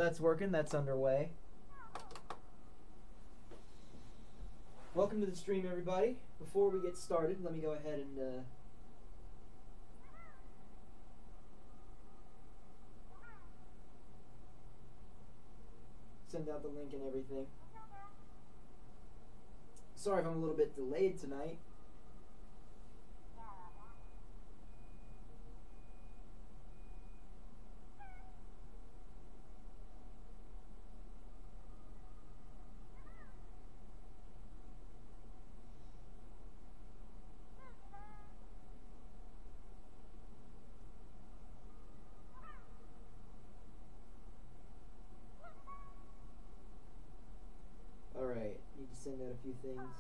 that's working. That's underway. Welcome to the stream, everybody. Before we get started, let me go ahead and send out the link and everything. Sorry if I'm a little bit delayed tonight. Alright, need to send out a few things.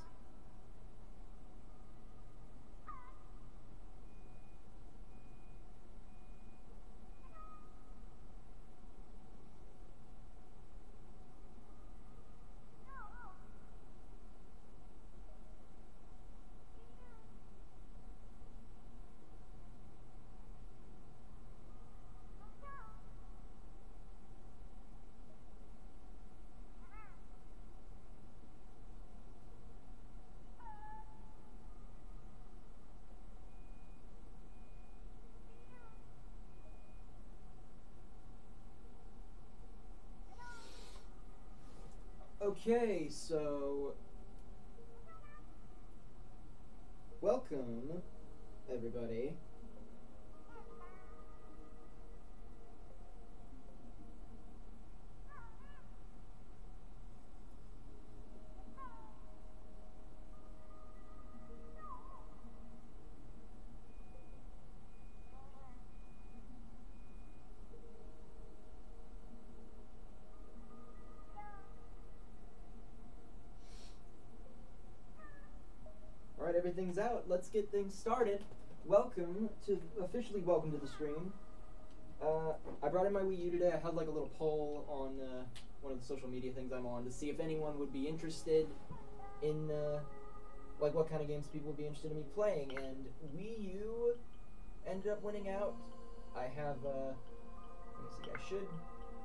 Okay, so welcome, everybody. Alright, everything's out. Let's get things started. Officially welcome to the stream. I brought in my Wii U today. I had like a little poll on one of the social media things I'm on to see if anyone would be interested in like what kind of games people would be interested in me playing, and Wii U ended up winning out. I have let me see,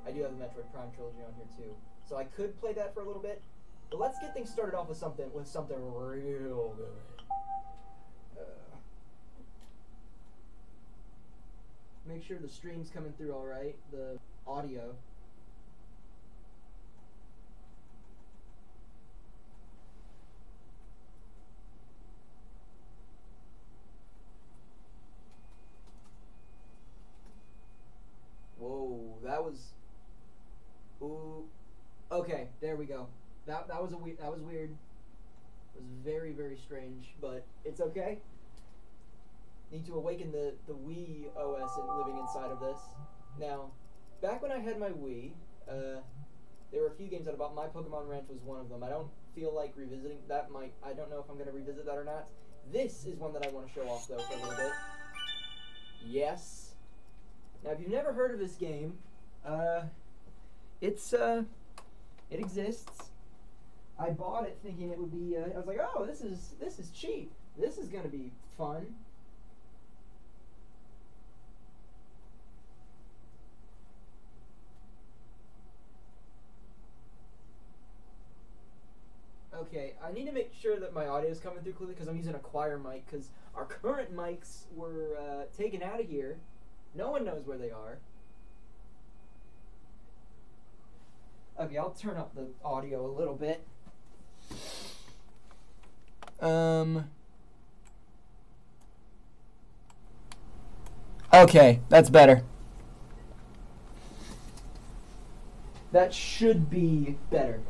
I do have the Metroid Prime trilogy on here too. So I could play that for a little bit. But let's get things started off with something real good. Make sure the stream's coming through all right, the audio. Whoa, that was. Ooh. Okay, there we go. That was weird. It was very, very strange, but it's okay. Need to awaken the Wii OS and living inside of this. Now, back when I had my Wii, there were a few games that I bought. My Pokemon Ranch was one of them. I don't feel like revisiting that. I don't know if I'm going to revisit that or not. This is one that I want to show off, though, for a little bit. Yes. Now, if you've never heard of this game, it exists. I bought it thinking it would be, I was like, oh, this is cheap. This is going to be fun. Okay, I need to make sure that my audio is coming through clearly because I'm using a choir mic because our current mics were taken out of here. No one knows where they are. Okay, I'll turn up the audio a little bit. Okay, that's better. That should be better.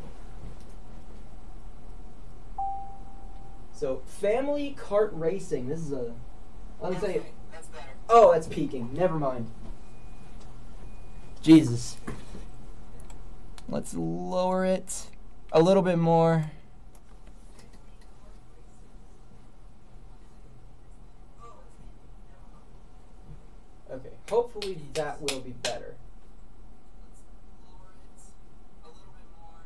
So, Family Kart Racing. This is a... Let me tell you. That's better. Oh, that's peaking. Never mind. Jesus. Let's lower it a little bit more. Okay, hopefully that will be better. Let's lower it a little bit more.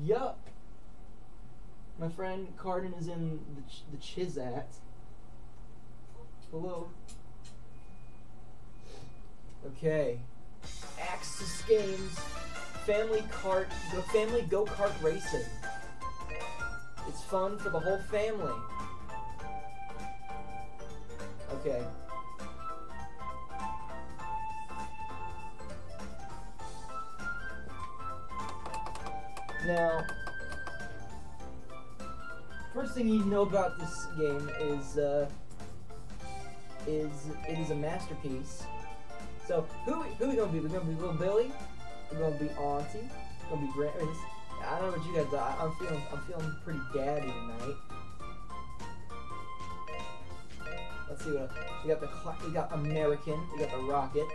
Yup. My friend Cardin is in the Chizat. Hello. Okay. games, family go-kart racing. It's fun for the whole family. Okay. Now, first thing you need to know about this game is it is a masterpiece. So who we gonna be? We're gonna be little Billy. We're gonna be Auntie. We're gonna be Grant. I don't know what you guys, but I'm feeling pretty daddy tonight. Let's see what we got. American. We got the Rocket.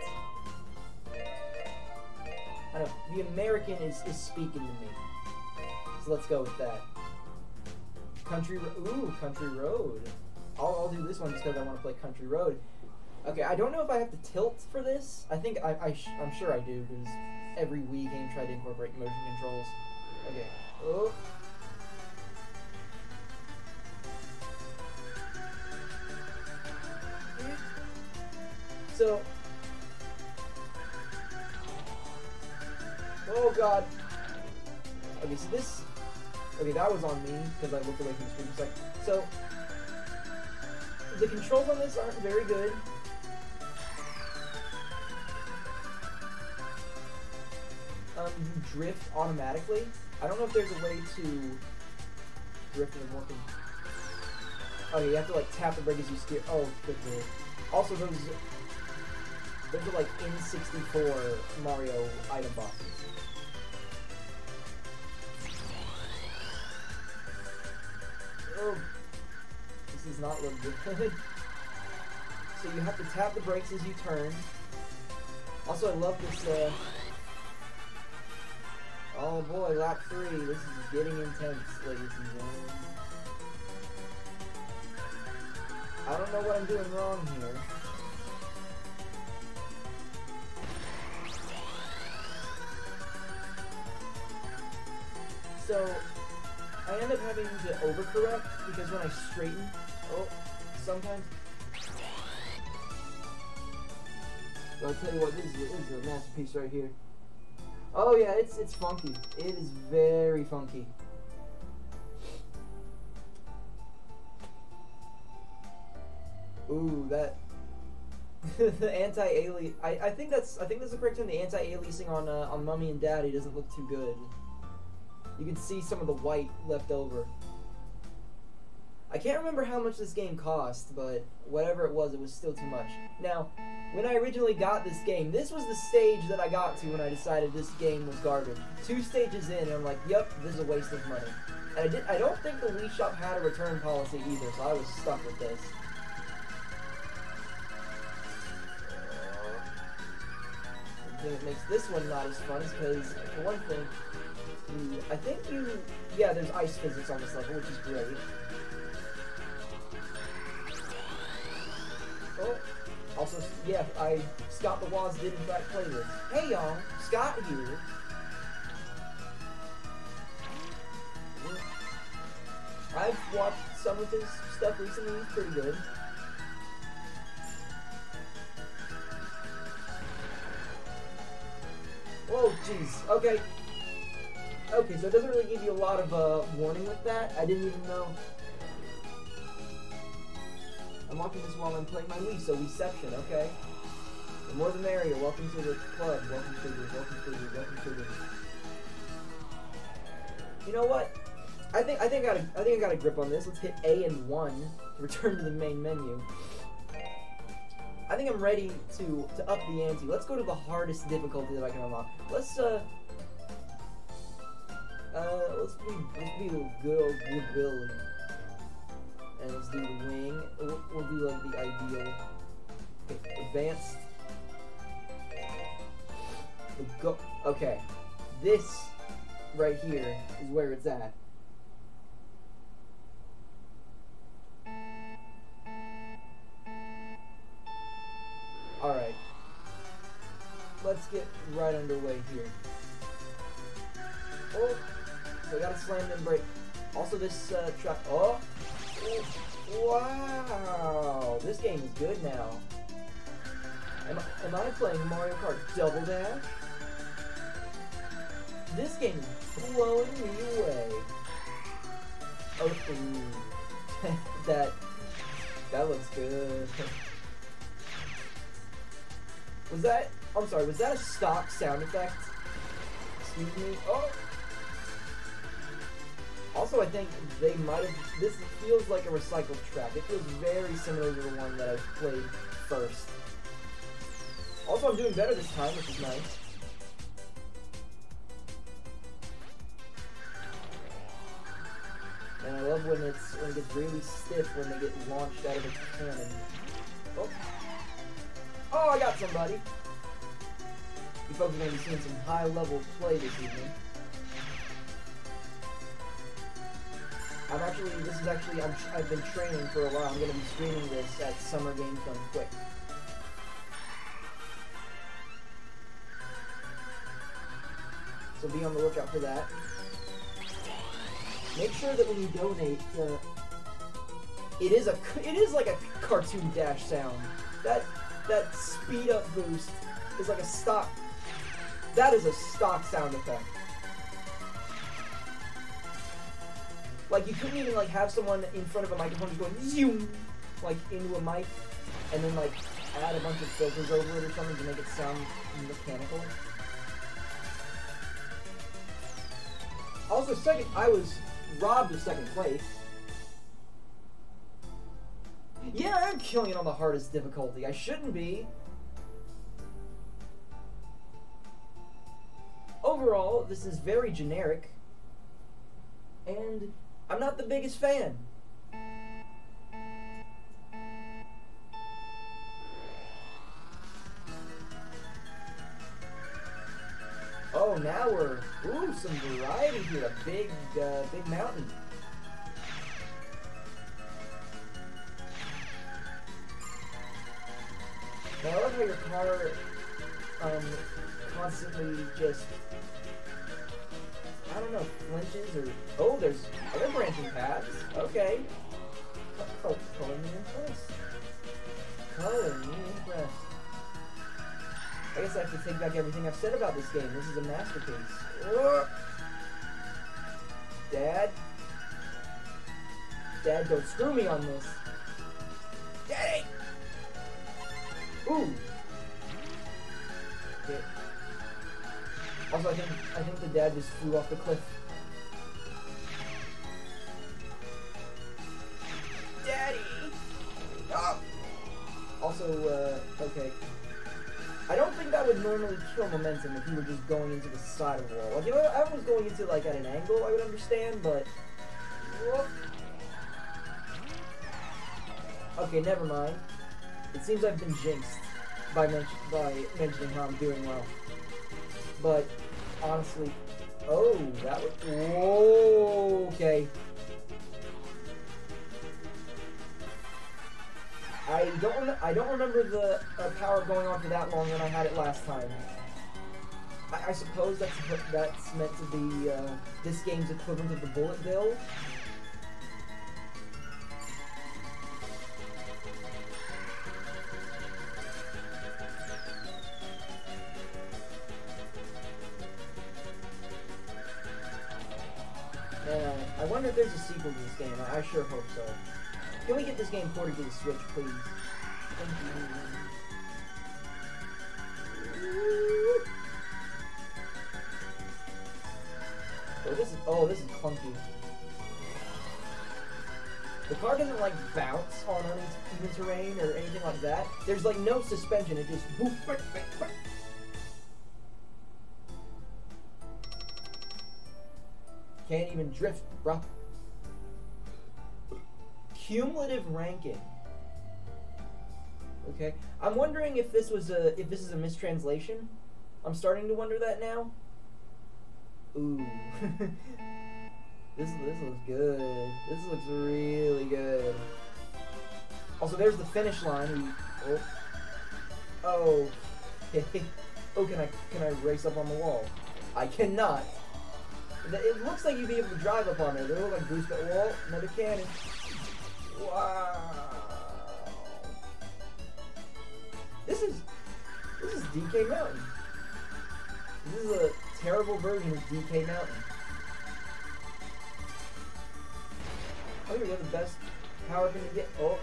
I don't know. The American is speaking to me. So let's go with that. Country Road. I'll do this one just because I want to play Country Road. Okay, I don't know if I have to tilt for this. I think I'm sure I do because every Wii game tried to incorporate motion controls. Okay. Oh. So. Oh God. Okay, so this. Okay, that was on me because I looked away from the screen for a second. So. The controls on this aren't very good. You drift automatically. I don't know if there's a way to drift in working. Okay, you have to like tap the brake as you steer. Oh, good lord. Also, those are like N64 Mario item boxes. Oh, this does not look good. So you have to tap the brakes as you turn. Also, I love this. Oh boy, lap 3. This is getting intense, ladies and gentlemen. I don't know what I'm doing wrong here. So, I end up having to overcorrect because when I straighten, sometimes. So I'll tell you what, this is a masterpiece right here. Oh yeah, it's funky. It is very funky. Ooh, that the anti-alias. I think that's the correct term. The anti-aliasing on Mummy and Daddy doesn't look too good. You can see some of the white left over. I can't remember how much this game cost, but whatever it was still too much. Now, when I originally got this game, this was the stage that I got to when I decided this game was garbage. 2 stages in, and I'm like, yep, this is a waste of money. And I don't think the Wii Shop had a return policy either, so I was stuck with this. The thing that makes this one not as fun is because, for one thing, yeah, there's ice physics on this level, which is great. Oh, also, yeah, Scott the Woz did in fact play this. Hey y'all, Scott here. I've watched some of his stuff recently, he's pretty good. Whoa, jeez, okay. Okay, so it doesn't really give you a lot of warning with that. I didn't even know. I'm watching this while I'm playing my Wii, so Wiiception, okay? The more the merrier. Welcome to the club. Welcome to the. You know what? I think I got a grip on this. Let's hit A and 1 to return to the main menu. I think I'm ready to up the ante. Let's go to the hardest difficulty that I can unlock. Let's be a little good Billy. And let's do the wing. We'll do like the ideal. Okay, advanced. Go. Okay, this right here is where it's at. All right. Let's get right underway here. Oh, so I gotta slam them brake. Also, this truck. Oh. Wow, this game is good now. Am I playing Mario Kart Double Dash? This game is blowing me away. Oh, ooh. that looks good. Was that? I'm sorry. Was that a stock sound effect? Excuse me. Oh. Also, I think they might have. This feels like a recycled track. It feels very similar to the one that I played first. Also, I'm doing better this time, which is nice. And I love when it gets really stiff when they get launched out of its cannon. Oh. Oh, I got somebody. You folks are going to be seeing some high-level play this evening. I've been training for a while. I'm going to be streaming this at Summer Games Done Quick. So be on the lookout for that. Make sure that when you donate, it is like a cartoon dash sound. That speed up boost is like a stock. That is a stock sound effect. Like you couldn't even like have someone in front of a microphone just going zoom like into a mic, and then like add a bunch of filters over it or something to make it sound mechanical. Also, I was robbed of second place. Yeah, I'm killing it on the hardest difficulty. I shouldn't be. Overall, this is very generic, and I'm not the biggest fan. Oh, now we're some variety here. A big mountain. Now, I love how your car constantly just, I don't know, flinches or... Oh, there's other branching paths. Okay. Color me impressed. Color me impressed. I guess I have to take back everything I've said about this game. This is a masterpiece. Ugh. Dad? Dad, don't screw me on this. Daddy! Ooh. Okay. Also, I think the dad just flew off the cliff. Daddy! Oh! Also, okay. I don't think that would normally kill momentum if you were just going into the side of the wall. Like, if I was going into, like, at an angle, I would understand, but... Whoop. Okay, never mind. It seems I've been jinxed by mentioning how I'm doing well. But, honestly... Oh, that was... Whoa, okay. I don't remember the power going on for that long when I had it last time. I suppose that's meant to be this game's equivalent of the bullet bill. I wonder if there's a sequel to this game. I sure hope so. Can we get this game ported to the Switch, please? Thank you. This is clunky. The car doesn't like bounce on uneven terrain or anything like that. There's like no suspension. It just boof, boof, boof, boof. Can't even drift, bruh. Cumulative ranking. Okay, I'm wondering if this is a mistranslation. I'm starting to wonder that now. Ooh, this looks good. This looks really good. Also, there's the finish line. Oh, oh, can I race up on the wall? I cannot. It looks like you'd be able to drive up on there. They look like boost that wall. Another cannon. Wow. This is DK Mountain. This is a terrible version of DK Mountain. Oh, here we go, the best power thing to get. Oh.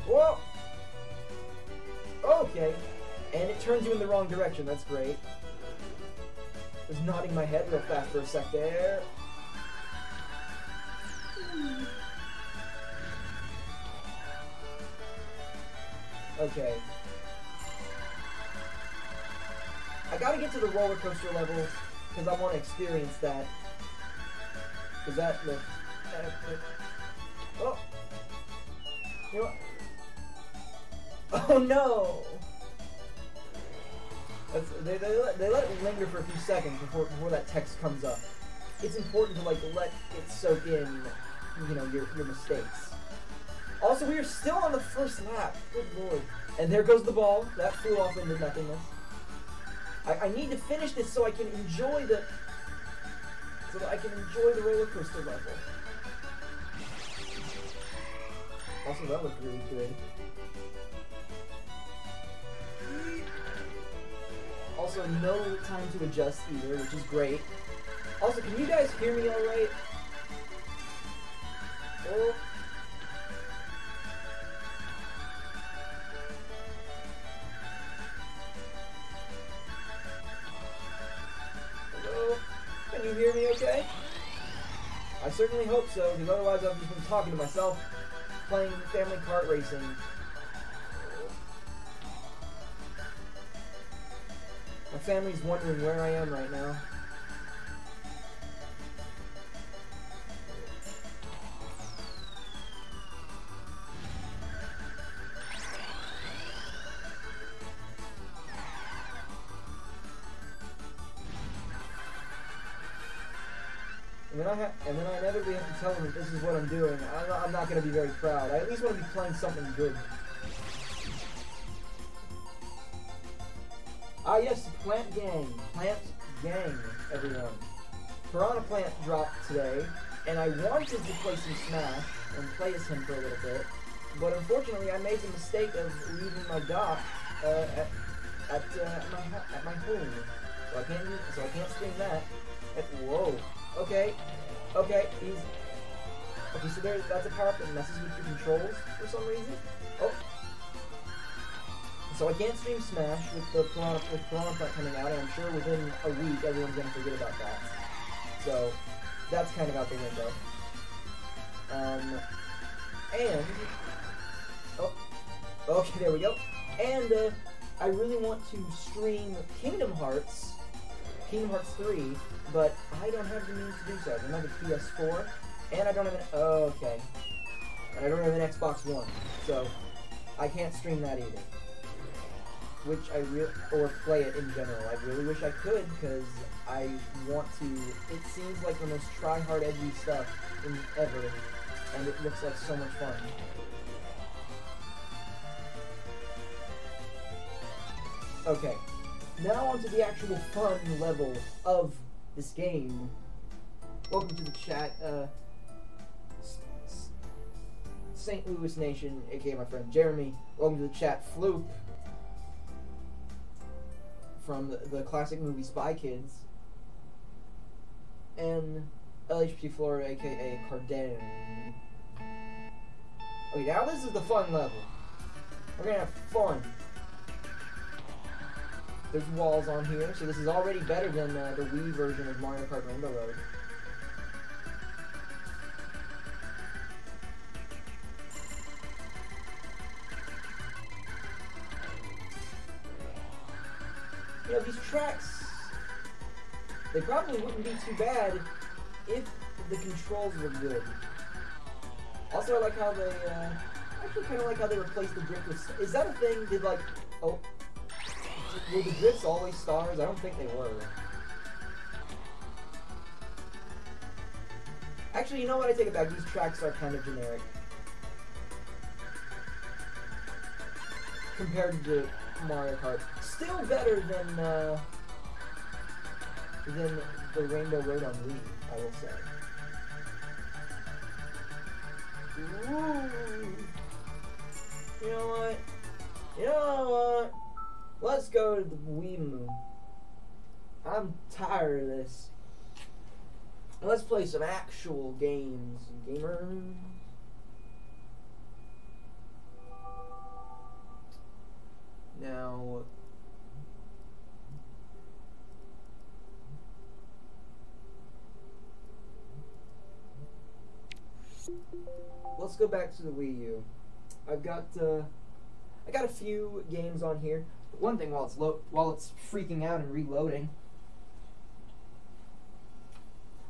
Whoa! Okay. And it turns you in the wrong direction, that's great. I was nodding my head real fast for a sec there. Okay. I gotta get to the roller coaster level because I want to experience that. Is that the? Oh. You know what? Oh no! They let it linger for a few seconds before that text comes up. It's important to like let it soak in, you know, your mistakes. Also, we are still on the first lap. Good lord! And there goes the ball. That flew off into nothingness. I need to finish this so I can enjoy the roller coaster level. Also, that looked really good. Also, no time to adjust either, which is great. Also, can you guys hear me alright? Oh. Hello? Can you hear me okay? I certainly hope so, because otherwise I've just been talking to myself, playing family kart racing. My family's wondering where I am right now. And then I inevitably have to tell them that this is what I'm doing. I'm not going to be very proud. I at least want to be playing something good. Ah yes, Plant Gang. Plant Gang, everyone. Piranha Plant dropped today, and I wanted to play some Smash and play as him for a little bit, but unfortunately I made the mistake of leaving my dock at my home, so I can't stream that. Whoa. Okay. Okay. So that's a power up that messes with your controls for some reason. Oh. So I can't stream Smash with Piranha Plant coming out, and I'm sure within a week everyone's gonna forget about that. So that's kind of out the window. And oh, okay, there we go. And I really want to stream Kingdom Hearts 3, but I don't have the means to do so. I don't have a PS4, and I don't have an and I don't have an Xbox One, so I can't stream that either. Which or play it in general. I really wish I could, because I want to. It seems like the most try-hard, edgy stuff ever, and it looks like so much fun. Okay, now onto the actual fun level of this game. Welcome to the chat, St. Louis Nation, aka my friend Jeremy. Welcome to the chat, Floop, from the classic movie Spy Kids, and LHP Flora, aka Carden. Okay, now this is the fun level. We're gonna have fun. There's walls on here, so this is already better than the Wii version of Mario Kart Rainbow Road. You know, these tracks, they probably wouldn't be too bad if the controls were good. Also, I like how they, I actually kind of like how they replaced the drift with, is that a thing? Did like, oh, were the drifts always stars? I don't think they were. Actually, you know what? I take it back. These tracks are kind of generic compared to Mario Kart. Still better than the Rainbow Road on Wii, I will say. Ooh. You know what? You know what? Let's go to the WEMU. I'm tired of this. Let's play some actual games, gamers. Now, let's go back to the Wii U. I got a few games on here. One thing while it's freaking out and reloading,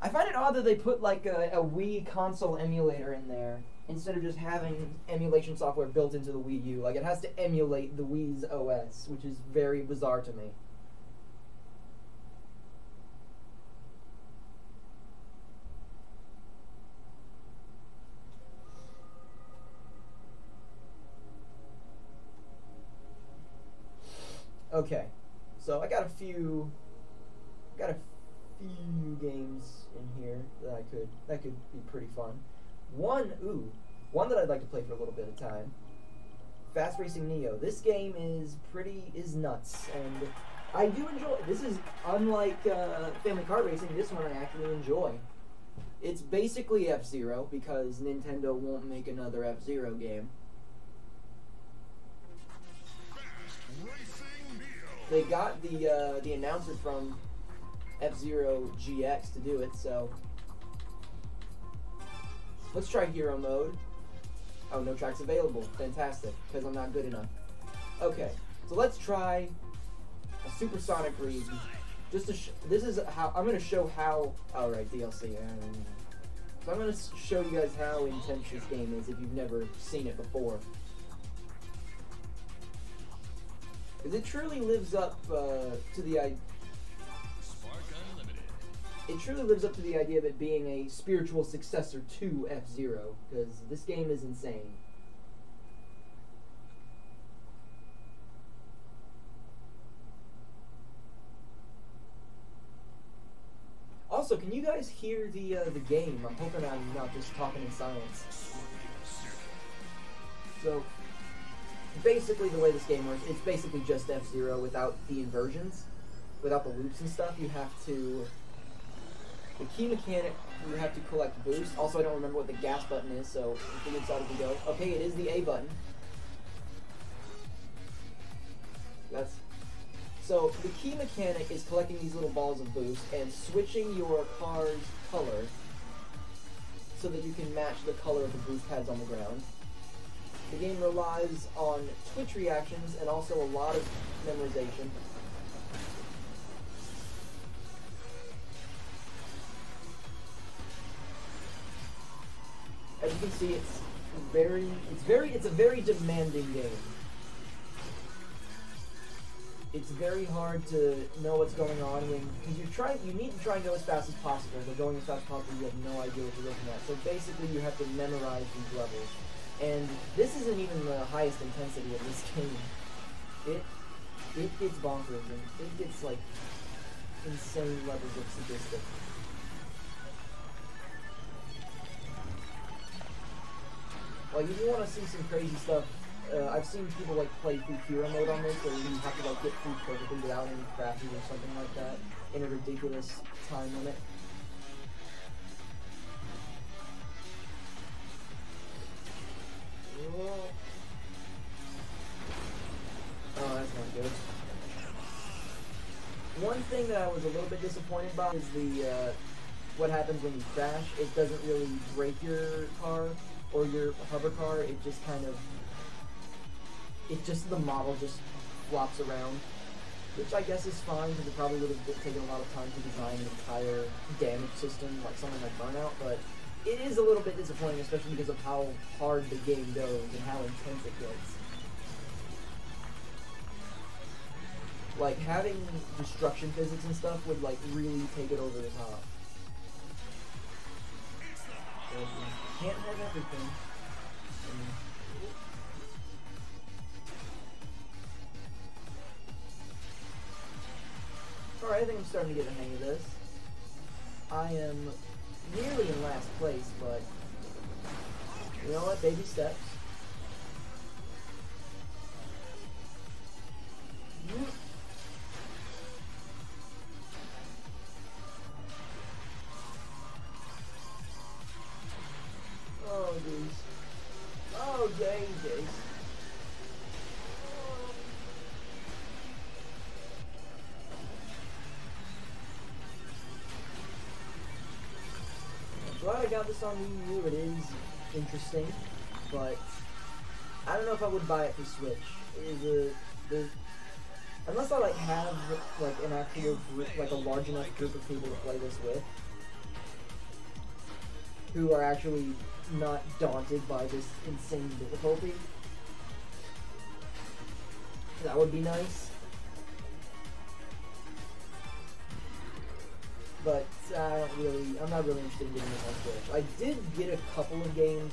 I find it odd that they put like a Wii console emulator in there instead of just having emulation software built into the Wii U. Like, it has to emulate the Wii's OS, which is very bizarre to me. Okay, so I got a few games in here that could be pretty fun. One that I'd like to play for a little bit of time. Fast Racing Neo. This game is nuts, and I do enjoy. This is unlike Family Car Racing. This one I actually enjoy. It's basically F-Zero because Nintendo won't make another F-Zero game. They got the announcer from F-Zero GX to do it, so let's try Hero Mode. Oh, no tracks available. Fantastic, because I'm not good enough. Okay, so let's try a Supersonic Reed. Just to this is how I'm gonna show how. Oh, right, DLC. So I'm gonna show you guys how intense this game is if you've never seen it before. Because it truly lives up to the idea. It truly lives up to the idea of it being a spiritual successor to F-Zero, because this game is insane. Also, can you guys hear the game? I'm hoping I'm not just talking in silence. So, basically the way this game works, it's basically just F-Zero without the inversions, without the loops and stuff. You have to... The key mechanic, you have to collect boost. Also, I don't remember what the gas button is, so if we decided to go... Okay, it is the A button. That's... So, the key mechanic is collecting these little balls of boost and switching your car's color so that you can match the color of the boost pads on the ground. The game relies on twitch reactions and also a lot of memorization. As you can see, it's a very demanding game. It's very hard to know what's going on because you need to try and go as fast as possible, but going as fast as possible, you have no idea what you're looking at. So basically, you have to memorize these levels. And this isn't even the highest intensity of this game. It gets bonkers, and it gets like insane levels of sadistic. Like, if you want to see some crazy stuff, I've seen people like play through hero mode on this, where you have to like get through perfectly without any crashes or something like that in a ridiculous time limit. Oh, that's not good. One thing that I was a little bit disappointed by is the what happens when you crash. It doesn't really break your car or your hover car. It just kind of, the model just flops around, which I guess is fine because it probably would have taken a lot of time to design an entire damage system like something like Burnout, but it is a little bit disappointing, especially because of how hard the game goes and how intense it gets. Like, having destruction physics and stuff would like really take it over the top. So, you can't have everything. Alright, I think I'm starting to get the hang of this. I am nearly in last place, but you know what? Baby steps. Oh, jeez. Oh, dang, jeez. I'm glad I got this on Wii U. It is interesting, but I don't know if I would buy it for Switch. Unless I have an actual group, a large enough group of people to play this with, who are actually not daunted by this insane difficulty. That would be nice. But I'm not really interested in getting this on Switch. I did get a couple of games,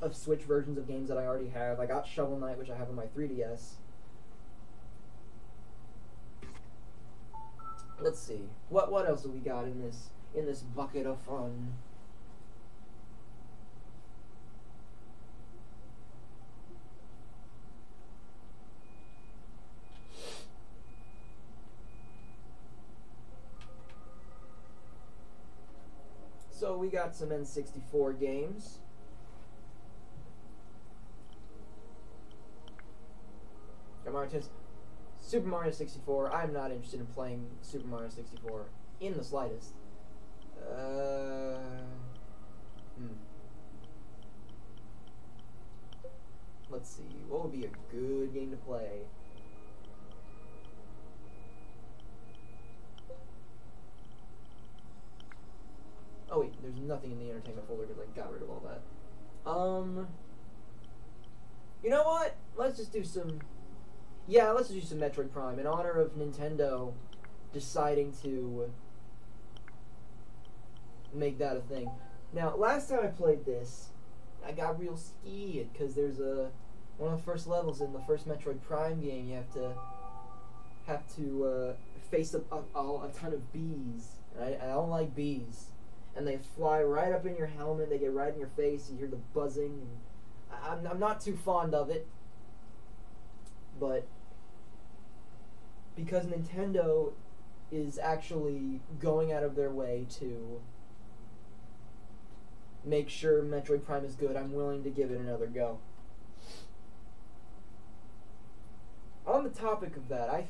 of Switch versions of games that I already have. I got Shovel Knight, which I have on my 3DS. Let's see. What else do we got in this bucket of fun? So we got some N64 games. Super Mario 64. I'm not interested in playing Super Mario 64 in the slightest. Let's see. What would be a good game to play? Oh wait, there's nothing in the entertainment folder because I got rid of all that. You know what? Let's just do some. Yeah, let's do some Metroid Prime in honor of Nintendo deciding to make that a thing. Now, last time I played this, I got real scared because there's one of the first levels in the first Metroid Prime game. You have to face a ton of bees. Right? I don't like bees, and they fly right up in your helmet. They get right in your face. You hear the buzzing. And I'm not too fond of it. But because Nintendo is actually going out of their way to make sure Metroid Prime is good, I'm willing to give it another go. On the topic of that, I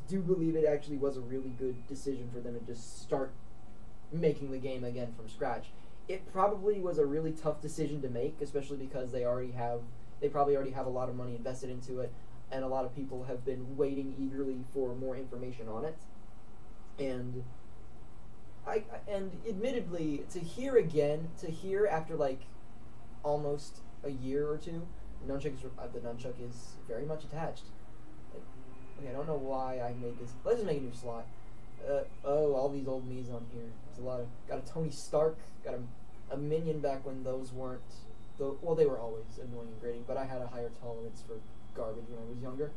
do believe it actually was a really good decision for them to just start making the game again from scratch. It probably was a really tough decision to make, especially because they probably already have a lot of money invested into it, and a lot of people have been waiting eagerly for more information on it. And admittedly, to hear after almost a year or two, the nunchuck is very much attached. Okay, I don't know why I made this. Let's just make a new slot. All these old Mii's on here. There's got a Tony Stark, got a minion back when those weren't. Well, they were always annoying and grating, but I had a higher tolerance for garbage when I was younger.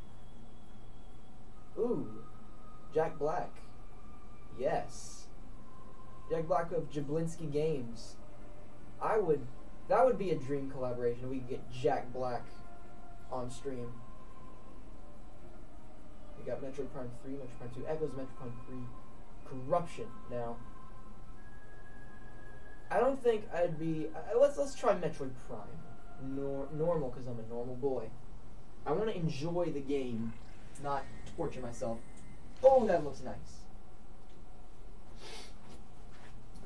Ooh, Jack Black. Yes. Jack Black of Jablinski Games. That would be a dream collaboration. We could get Jack Black on stream. We got Metroid Prime 3, Metroid Prime 2, Echoes, Metroid Prime 3, Corruption. Now, I don't think I'd be. Let's try Metroid Prime. Normal, because I'm a normal boy. I want to enjoy the game, not torture myself. Oh, that looks nice.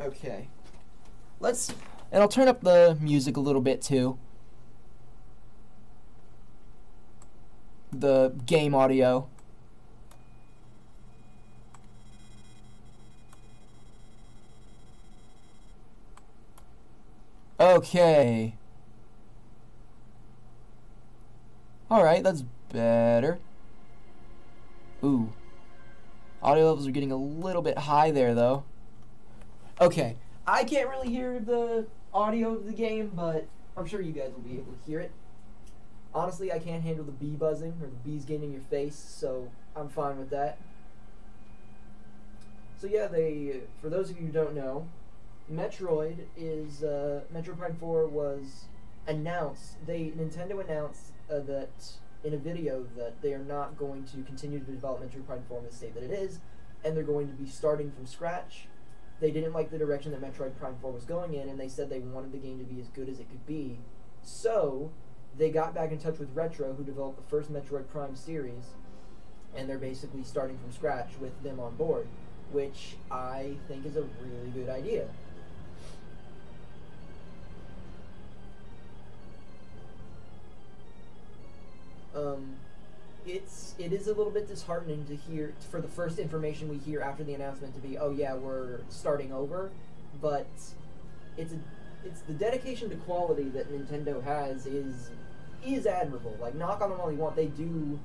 Okay. And I'll turn up the music a little bit too. The game audio. Okay. Alright, that's better. Ooh. Audio levels are getting a little bit high there, though. Okay. I can't really hear the audio of the game, but I'm sure you guys will be able to hear it. Honestly, I can't handle the bee buzzing or the bees getting in your face, so I'm fine with that. So yeah, for those of you who don't know, Metroid Prime 4 was announced. Nintendo announced that in a video that they are not going to continue to develop Metroid Prime 4 in the state that it is, and they're going to be starting from scratch. They didn't like the direction that Metroid Prime 4 was going in, and they said they wanted the game to be as good as it could be. So, they got back in touch with Retro, who developed the first Metroid Prime series, and they're basically starting from scratch with them on board, which I think is a really good idea. It is a little bit disheartening to hear, for the first information we hear after the announcement to be, oh yeah, we're starting over, but it's the dedication to quality that Nintendo has is admirable. Like, knock on them all you want, they do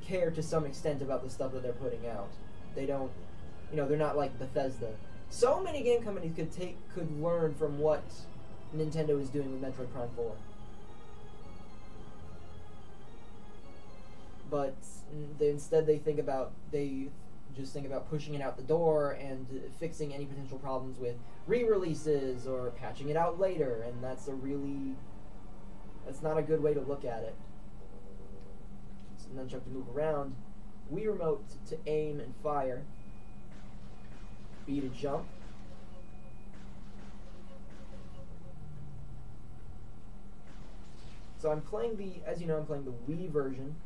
care to some extent about the stuff that they're putting out. They don't, they're not like Bethesda. So many game companies could learn from what Nintendo is doing with Metroid Prime 4. But instead they just think about pushing it out the door and fixing any potential problems with re-releases or patching it out later, and that's not a good way to look at it. So nunchuck to move around, Wii remote to aim and fire, B to jump. So I'm playing as you know, I'm playing the Wii version,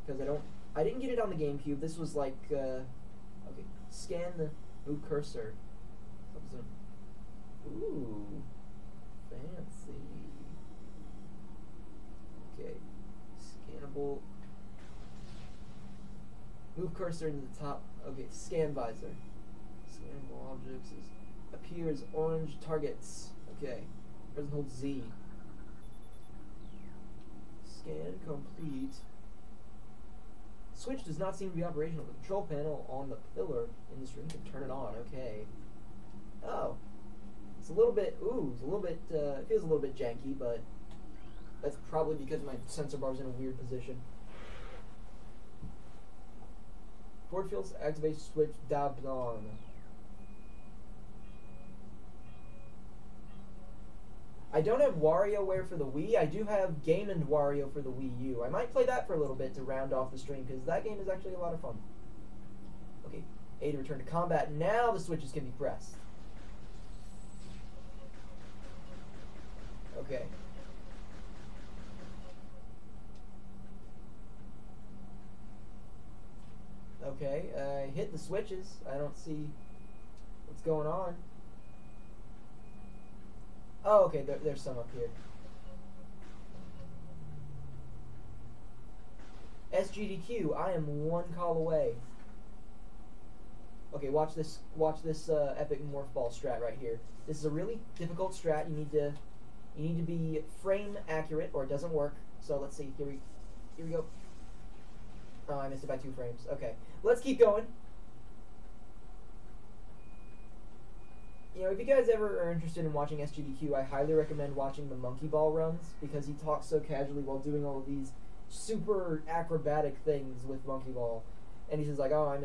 because I didn't get it on the GameCube. This was like, okay, scan the move cursor. Ooh, fancy. Okay, scannable. Move cursor into the top. Okay, scan visor. Scannable objects appears orange targets. Okay, press and hold Z. Scan complete. Switch does not seem to be operational. The control panel on the pillar in this room can turn it on. Okay. Oh. It's a little bit, it feels a little bit janky, but that's probably because my sensor bar is in a weird position. Board fields activate switch dabbed on. I don't have WarioWare for the Wii. I do have Game & Wario for the Wii U. I might play that for a little bit to round off the stream, because that game is actually a lot of fun. Okay, A to return to combat. Now the switches can be pressed. Okay. Okay, I hit the switches. I don't see what's going on. Oh, okay, there's some up here. SGDQ, I am one call away. Okay, watch this epic morph ball strat right here. This is a really difficult strat. You need to be frame accurate or it doesn't work. So let's see. Here we go. Oh, I missed it by 2 frames. Okay, let's keep going. If you guys ever are interested in watching SGDQ, I highly recommend watching the Monkey Ball runs, because he talks so casually while doing all of these super acrobatic things with Monkey Ball. And he's just like, oh, I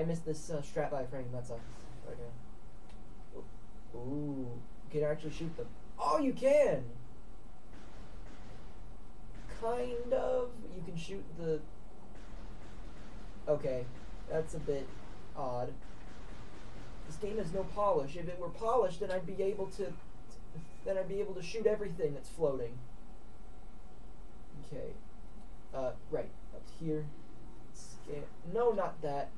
missed this strat by a frame. That sucks. Okay. Ooh, you can actually shoot them. Oh, you can! Kind of. You can shoot the... Okay, that's a bit odd. This game has no polish. If it were polished, then I'd be able to shoot everything that's floating. Okay. Right. Up here. Scan. No, not that.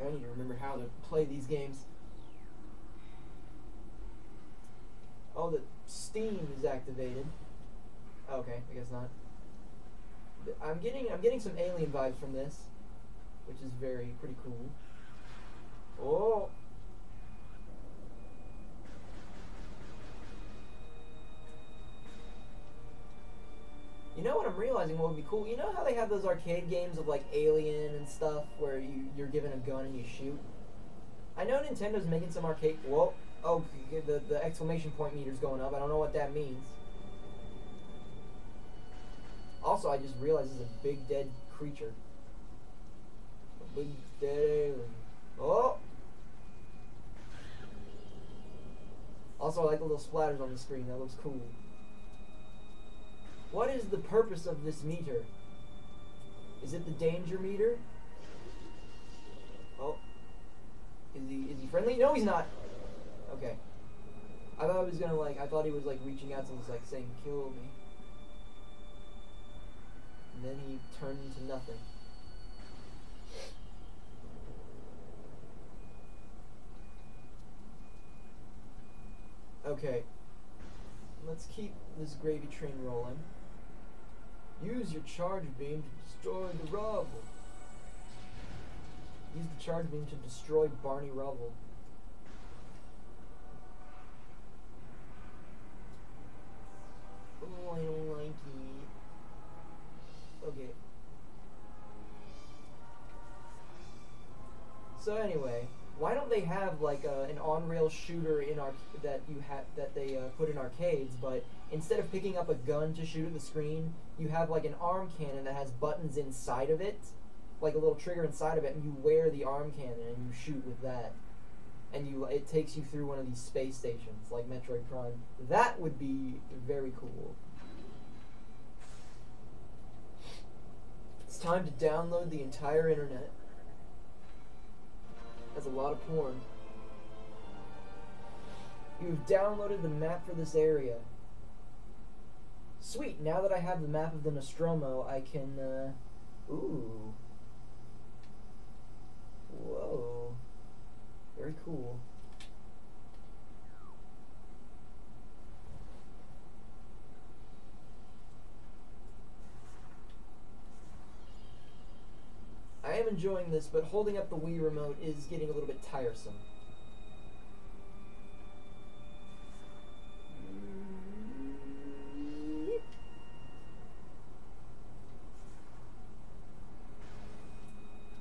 I need to remember how to play these games. Oh, the Steam is activated. Okay, I guess not. I'm getting some Alien vibes from this, which is pretty cool. Oh! You know what I'm realizing what would be cool? You know how they have those arcade games of like Alien and stuff where you're given a gun and you shoot? I know Nintendo's making some arcade... Whoa! Oh, the exclamation point meter's going up. I don't know what that means. Also, I just realized there's a big dead creature. A big dead alien. Oh! Also, I like the little splatters on the screen. That looks cool. What is the purpose of this meter? Is it the danger meter? Oh. Is he friendly? No, he's not. Okay. I thought he was gonna I thought he was reaching out to me, saying, kill me. And then he turned into nothing. Okay. Let's keep this gravy train rolling. Use your charge beam to destroy the rubble. Use the charge beam to destroy Barney Rubble. Oh, I don't like it. Okay. So anyway, why don't they have an on-rail shooter in that they put in arcades, but instead of picking up a gun to shoot at the screen, you have an arm cannon that has buttons inside of it, like a little trigger inside of it, and you wear the arm cannon and you shoot with that, and it takes you through one of these space stations like Metroid Prime. That would be very cool. It's time to download the entire internet. That's a lot of porn. You've downloaded the map for this area. Sweet, now that I have the map of the Nostromo, I can, ooh. Whoa. Very cool. I am enjoying this, but holding up the Wii remote is getting a little bit tiresome.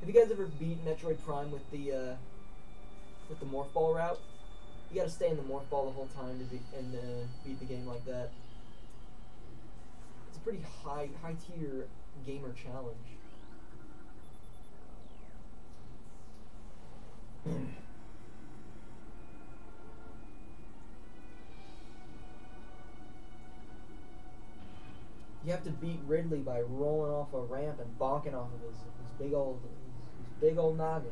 Have you guys ever beat Metroid Prime with the Morph Ball route? You gotta stay in the Morph Ball the whole time to beat the game like that. It's a pretty high tier gamer challenge. You have to beat Ridley by rolling off a ramp and bonking off of his big old noggin.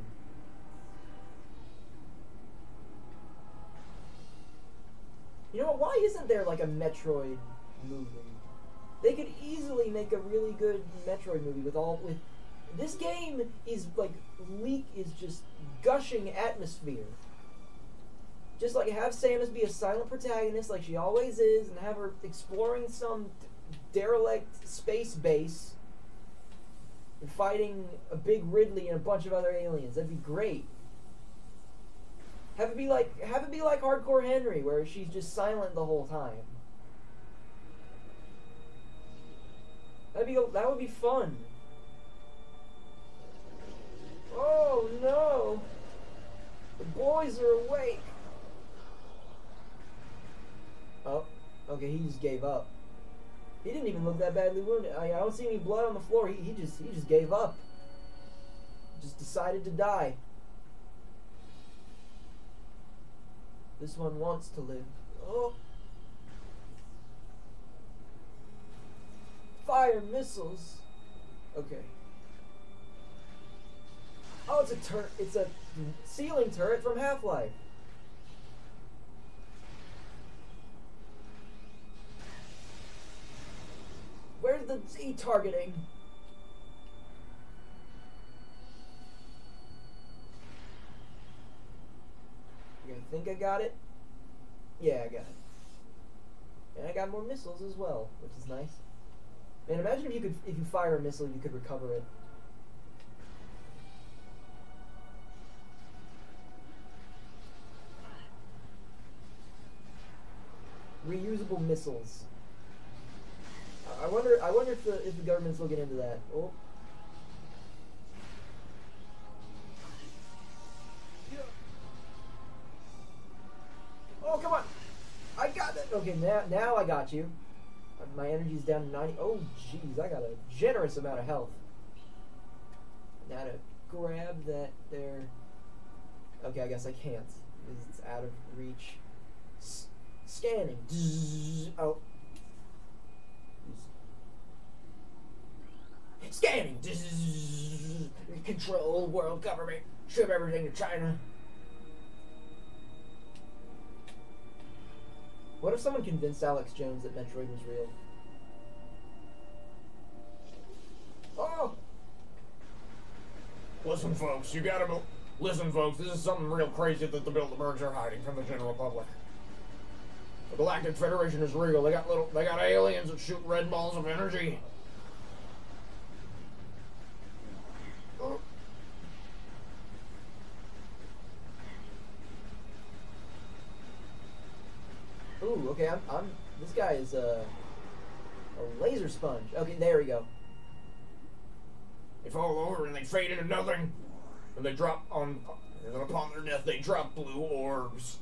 You know what? Why isn't there a Metroid movie? They could easily make a really good Metroid movie with this game is is just gushing atmosphere. Just have Samus be a silent protagonist like she always is, and have her exploring some derelict space base and fighting a big Ridley and a bunch of other aliens. That'd be great. Have it be like Hardcore Henry, where she's just silent the whole time. That would be fun. Oh no! The boys are awake. Oh, okay. He just gave up. He didn't even look that badly wounded. I don't see any blood on the floor. He just gave up. Just decided to die. This one wants to live. Oh. Fire missiles. Okay. Oh, it's a ceiling turret from Half-Life. Where's the Z targeting? I think I got it. Yeah, I got it. And I got more missiles as well, which is nice. Man, imagine if you fire a missile, you could recover it. Reusable missiles. I wonder if the government's looking into that. Oh. Oh, come on! I got it. Okay, now I got you. My energy's down to 90. Oh, jeez, I got a generous amount of health. Now to grab that there. Okay, I guess I can't because it's out of reach. Scanning. Oh. Scanning. Control world government. Ship everything to China. What if someone convinced Alex Jones that Metroid was real? Oh! Listen, folks, you gotta move. Listen, folks, this is something real crazy that the Bilderbergs are hiding from the general public. The Galactic Federation is real. They got aliens that shoot red balls of energy. Ooh, okay, this guy is a laser sponge. Okay, there we go. They fall over and they fade into nothing. And they drop on, and then upon their death, they drop blue orbs.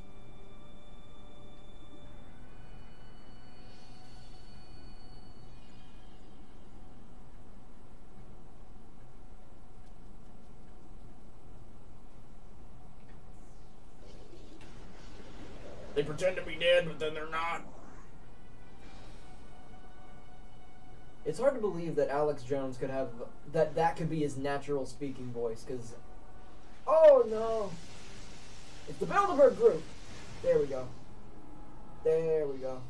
They pretend to be dead, but then they're not. It's hard to believe that Alex Jones could have that could be his natural speaking voice, because oh no, it's the Bilderberg group. There we go. There we go.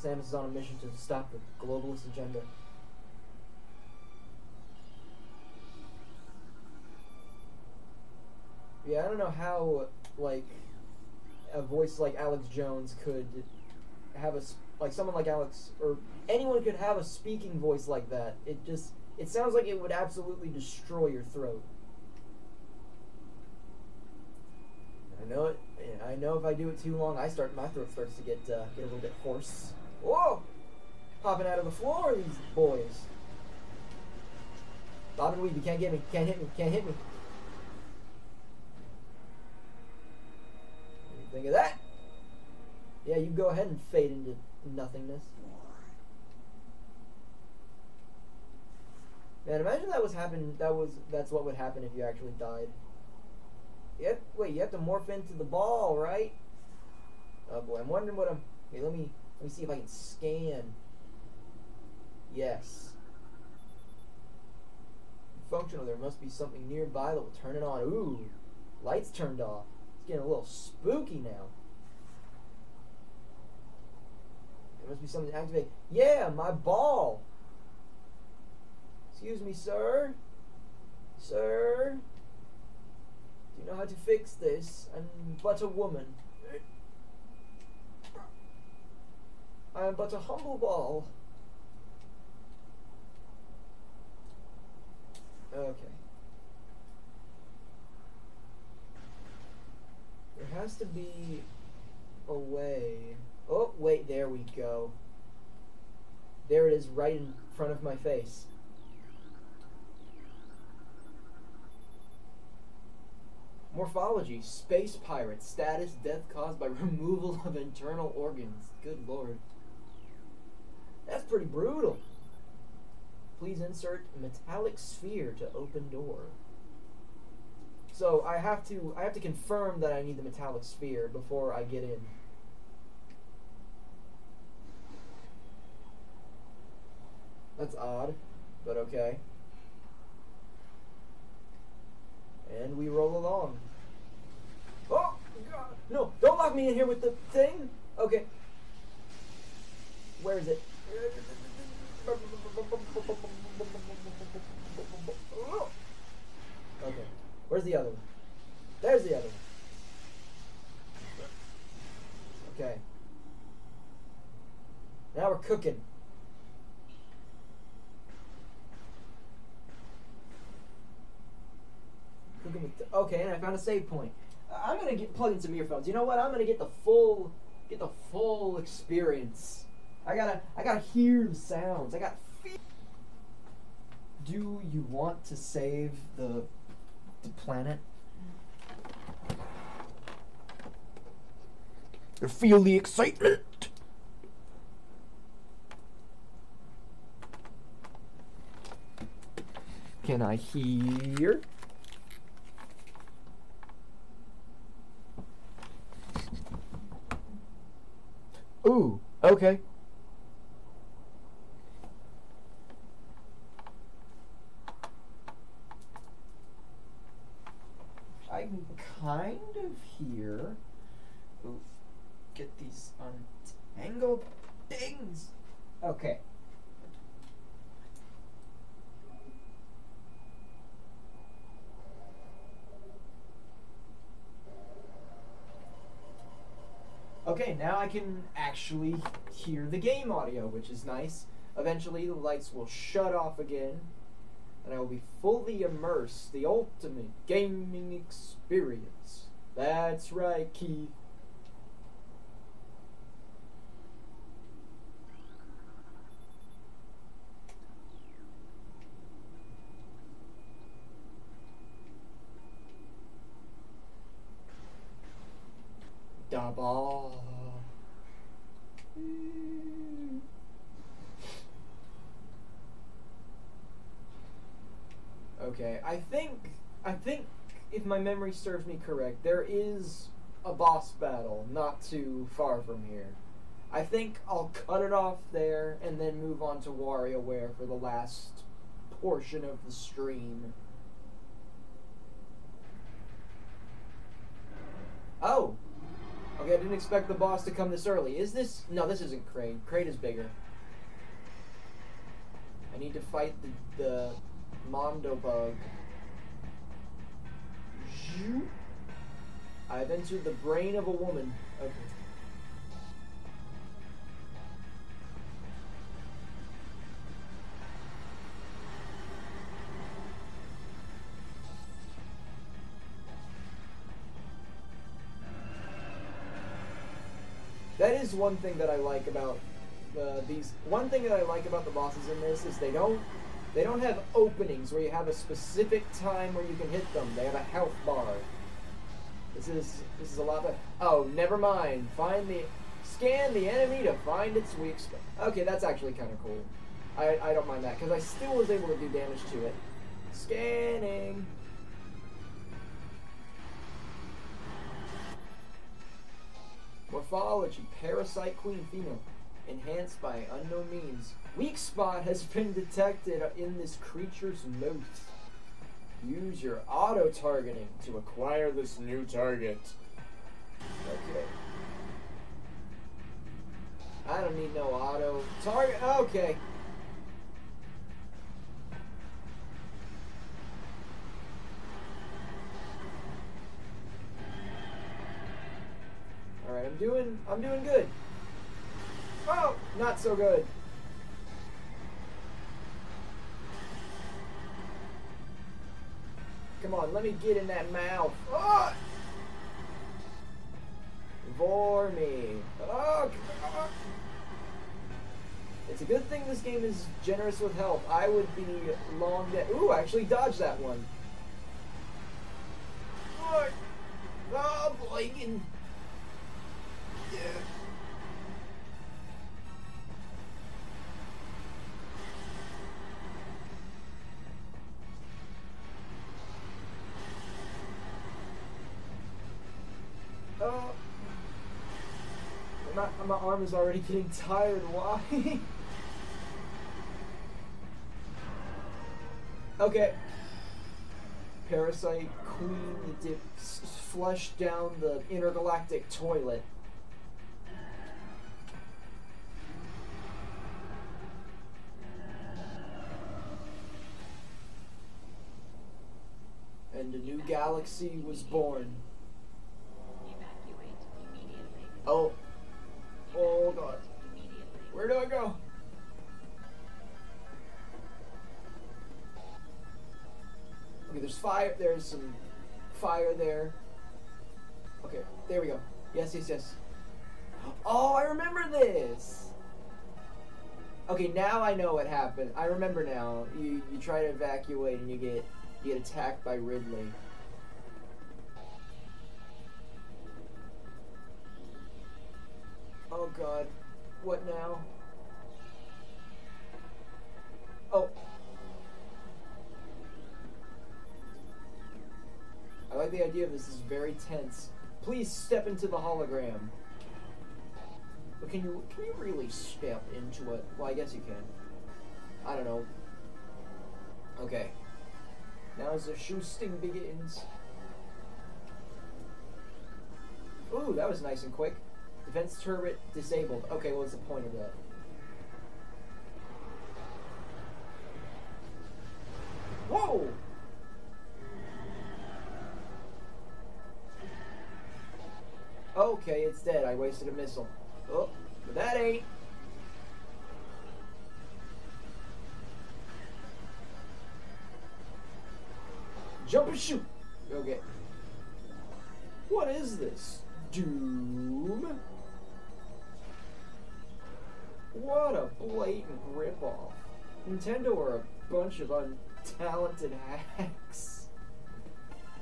Samus is on a mission to stop the globalist agenda. Yeah, I don't know how, like, a voice like Alex Jones could have someone like Alex, or anyone could have a speaking voice like that. It sounds like it would absolutely destroy your throat. I know it. I know if I do it too long, my throat starts to get a little bit hoarse. Whoa! Popping out of the floor, these boys. Bob and weave, you can't get me, can't hit me, can't hit me. Think of that. Yeah, you go ahead and fade into nothingness. Man, imagine that's what would happen if you actually died. Wait, you have to morph into the ball, right? Oh boy, I'm wondering what okay, let me see if I can scan. Yes. Functional, there must be something nearby that will turn it on. Ooh, lights turned off. It's getting a little spooky now. There must be something to activate. Yeah, my ball. Excuse me, sir. Sir. Do you know how to fix this? I'm but a woman. I am but a humble ball. Okay. There has to be a way. Oh, wait, there we go. There it is, right in front of my face. Morphology, space pirate, status, death caused by removal of internal organs. Good lord. That's pretty brutal. Please insert metallic sphere to open door. So I have to confirm that I need the metallic sphere before I get in. That's odd, but okay. And we roll along. Oh God! No! Don't lock me in here with the thing. Okay. Where is it? Okay. Where's the other one? There's the other one. Okay. Now we're cooking. Okay, and I found a save point. I'm gonna plug in some earphones. You know what? I'm gonna get the full experience. I gotta hear the sounds. I gotta feel. Do you want to save the planet? You feel the excitement. Can I hear? Ooh, Okay. I can kind of hear. Oof. Get these untangled things. Okay. Okay, now I can actually hear the game audio, which is nice. Eventually, the lights will shut off again, and I will be fully immersed. The ultimate gaming experience. That's right, Keith. Da ball. Okay, I think if my memory serves me correct, there is a boss battle not too far from here. I think I'll cut it off there and then move on to WarioWare for the last portion of the stream. Oh! Okay, I didn't expect the boss to come this early. Is this... No, this isn't Kraid. Kraid is bigger. I need to fight the Mondo Bug. I've entered the brain of a woman. Okay. That is one thing that I like about these. One thing that I like about the bosses in this is they don't have openings where you have a specific time where you can hit them. They have a health bar. This is a lot of. Oh, never mind. Scan the enemy to find its weak spot. Okay, that's actually kind of cool. I don't mind that because I still was able to do damage to it. Scanning. Morphology, parasite queen female, enhanced by unknown means. Weak spot has been detected in this creature's mouth. Use your auto-targeting to acquire this new target. Okay. I don't need no auto-target. Okay. Alright, I'm doing good. Oh, not so good. Come on, let me get in that mouth. Oh! For me. Oh, it's a good thing this game is generous with health. I would be long dead. Ooh, I actually dodged that one. Oh, blinking. Yeah. My arm is already getting tired. Why? Okay. Parasite queen dips flush down the intergalactic toilet. And a new galaxy was born. Oh. Oh god. Where do I go? Okay, there's fire. There's some fire there. Okay, there we go. Yes, yes, yes. Oh, I remember this! Okay, now I know what happened. I remember now. You try to evacuate and you get attacked by Ridley. Oh god. What now? Oh. I like the idea of this is very tense. Please step into the hologram. But can you really step into it? Well, I guess you can. I don't know. Okay. Now as the shooting begins. Ooh, that was nice and quick. Defense turret disabled. Okay, what's the point of that? Whoa! Okay, it's dead. I wasted a missile. Oh, but that ain't. Jump and shoot. Okay. What is this? Doom? What a blatant ripoff. Nintendo are a bunch of untalented hacks.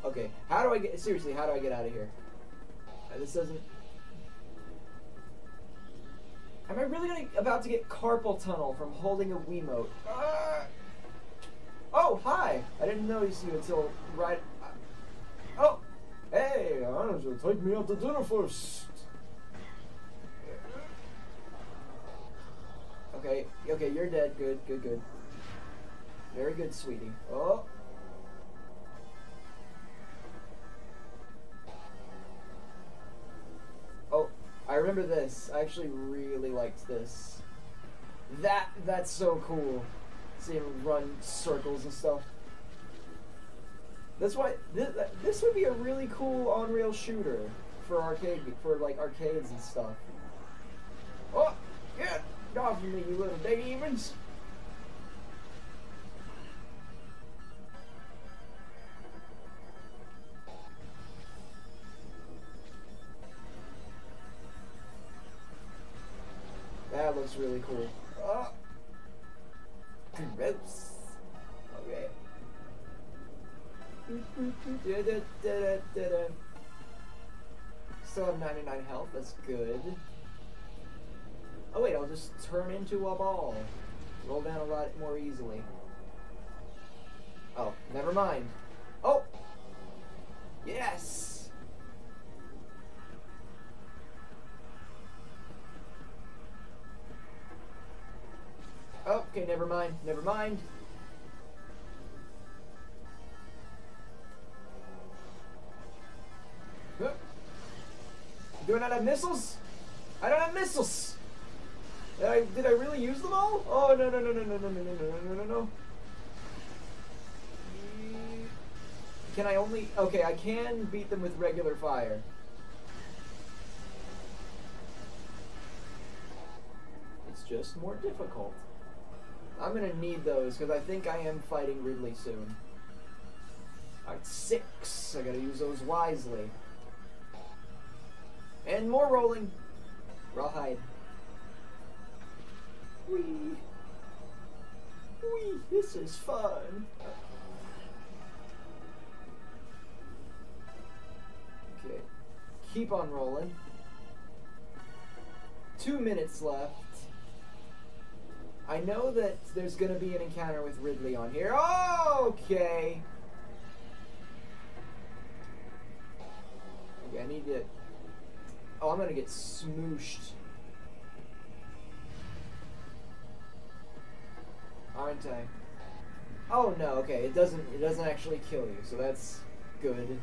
Okay, how do I get... Seriously, how do I get out of here? This doesn't... Am I really about to get carpal tunnel from holding a Wiimote? Oh, hi! I didn't notice you until right... Oh! Hey, honestly, take me out to dinner first. Okay, okay, you're dead. Good, good, good. Very good, sweetie. Oh! Oh, I remember this. I actually really liked this. That's so cool. See him run circles and stuff. That's why this would be a really cool on-rail shooter for like arcades and stuff. Oh, get off of me, you little demons! That looks really cool. Oh. Gross. Okay. Still have 99 health, that's good. Oh wait, I'll just turn into a ball. Roll down a lot more easily. Oh, never mind. Oh! Yes! Oh, okay, never mind, never mind. Huh. Do I not have missiles? I don't have missiles! Did I really use them all? Oh, no, no, no, no, no, no, no, no, no, no, no, no. Can I only... Okay, I can beat them with regular fire. It's just more difficult. I'm gonna need those, because I think I am fighting Ridley soon. Alright, 6. I gotta use those wisely. And more rolling. Rawhide. Whee! Whee! This is fun! Okay. Keep on rolling. 2 minutes left. I know that there's gonna be an encounter with Ridley on here. Oh, okay! Okay, I need to... Oh, I'm gonna get smooshed. Aren't I? Oh no, okay, it doesn't actually kill you, so that's good.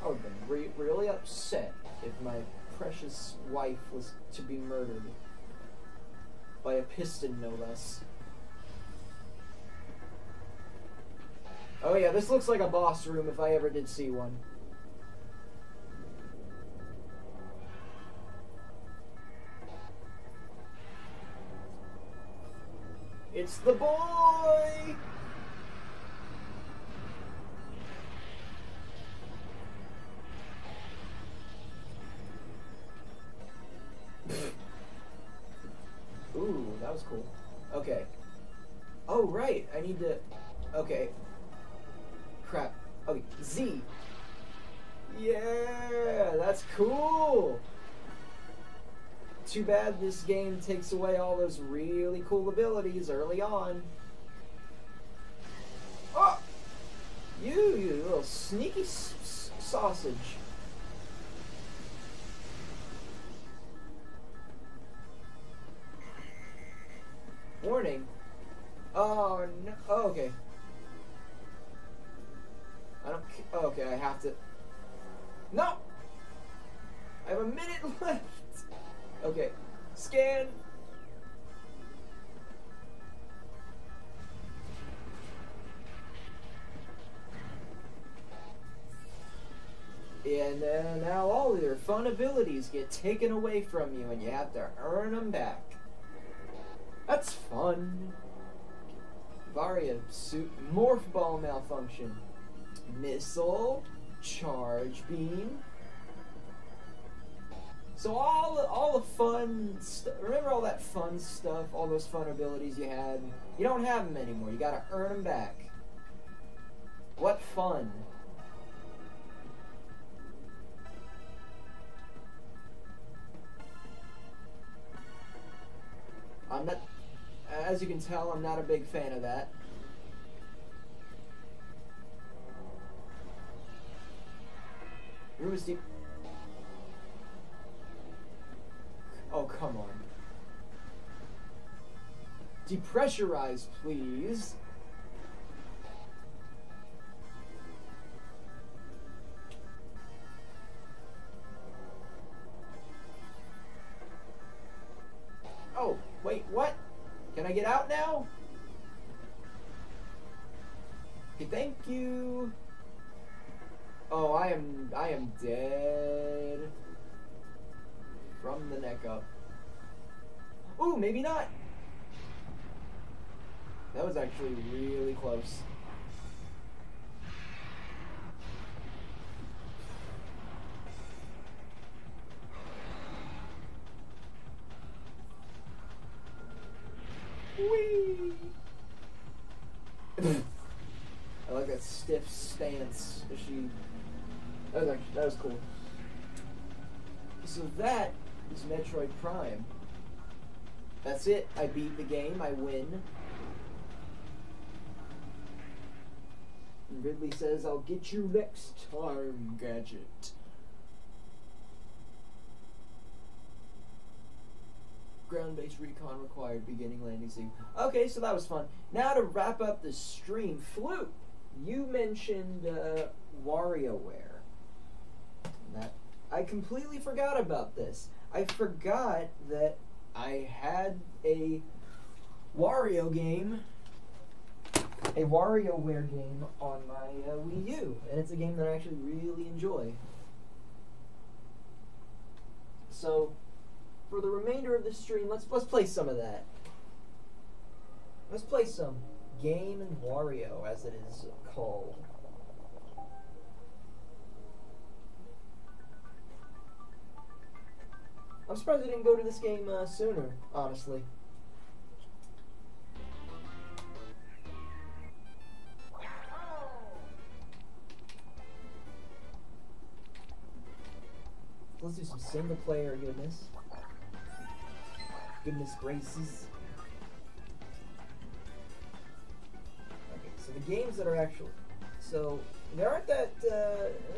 I would have been really upset if my precious wife was to be murdered. By a piston, no less. Oh yeah, this looks like a boss room if I ever did see one. It's the boy! Ooh, that was cool. Okay. Oh, right. I need to... Okay. Crap. Okay, Z. Yeah, that's cool! Too bad this game takes away all those really cool abilities early on. Oh! You little sneaky sausage. Warning. Oh, no. Oh, okay. I don't. Oh, okay, I have to. No! I have a minute left! Okay. Scan. And now all of your fun abilities get taken away from you and you have to earn them back. That's fun. Varia suit morph ball malfunction. Missile. Charge beam. So all the fun stuff. Remember all that fun stuff? All those fun abilities you had? You don't have them anymore. You gotta earn them back. What fun. I'm not, as you can tell, I'm not a big fan of that. Room is deep. Oh, come on. Depressurize, please. Oh, wait, what? Can I get out now? Okay, thank you. Oh, I am dead. From the neck up. Ooh, maybe not. That was actually really close. Whee! I like that stiff stance that she. That was cool. So that is Metroid Prime. That's it. I beat the game. I win. And Ridley says, "I'll get you next time, Gadget." Ground-based recon required. Beginning landing scene. Okay, so that was fun. Now to wrap up the stream, Floop, you mentioned WarioWare. That I completely forgot about this. I forgot that I had a Wario game, a WarioWare game on my Wii U, and it's a game that I actually really enjoy. So, for the remainder of the stream, let's play some of that. Let's play some Game and Wario, as it is called. I'm surprised I didn't go to this game sooner, honestly. Let's do some single player goodness. Goodness gracious. Okay, so the games that are actually... So, there aren't that...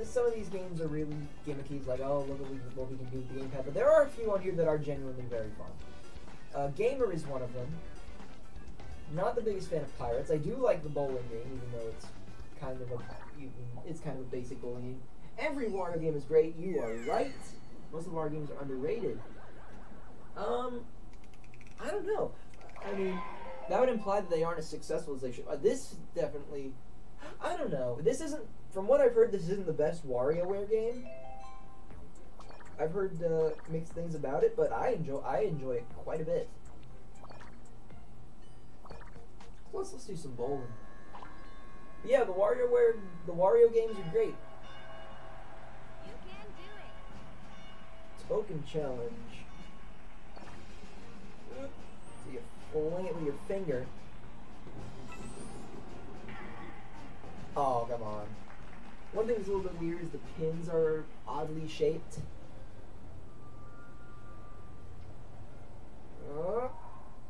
some of these games are really gimmicky, like, oh, look at what we can do with the gamepad. But there are a few on here that are genuinely very fun. Gamer is one of them. Not the biggest fan of Pirates. I do like the bowling game, even though it's kind of a basic bowling game. Every Wario game is great. You are right. Most of our games are underrated. I don't know. I mean, that would imply that they aren't as successful as they should. This definitely... I don't know. This isn't... From what I've heard, this isn't the best WarioWare game. I've heard mixed things about it, but I enjoy it quite a bit. Let's do some bowling. Yeah, the Wario games are great. You can do it. Token challenge. So you fling it with your finger. Oh, come on. One thing that's a little bit weird is the pins are oddly shaped.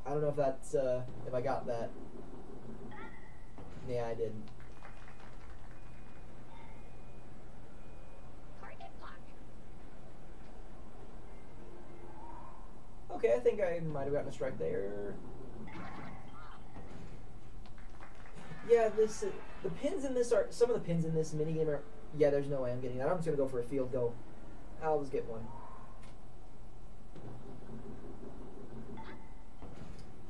I don't know if that's, if I got that. Yeah, I didn't. Okay, I think I might have gotten a strike there. Yeah, the pins in this are, some of the pins in this minigame are, yeah, there's no way I'm getting that. I'm just going to go for a field goal. I'll just get one.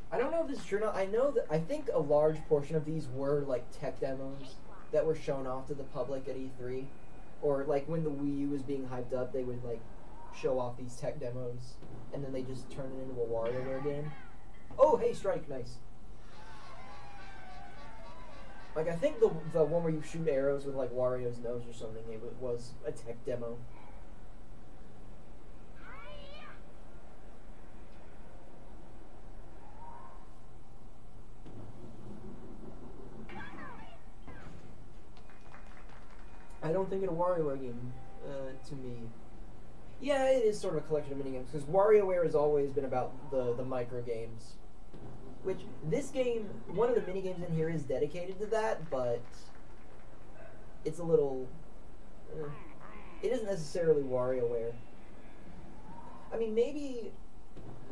I don't know if this is true or not. I think a large portion of these were like tech demos that were shown off to the public at E3. Or like when the Wii U was being hyped up, they would like show off these tech demos and then they just turn it into a WarioWare game. Oh, hey, strike, nice. Like, I think the one where you shoot arrows with, like, Wario's nose or something, it was a tech demo. I don't think it's a WarioWare game, to me. Yeah, it is sort of a collection of minigames, because WarioWare has always been about the micro games. Which, this game, one of the minigames in here is dedicated to that, but it's a little... it isn't necessarily WarioWare. I mean, maybe...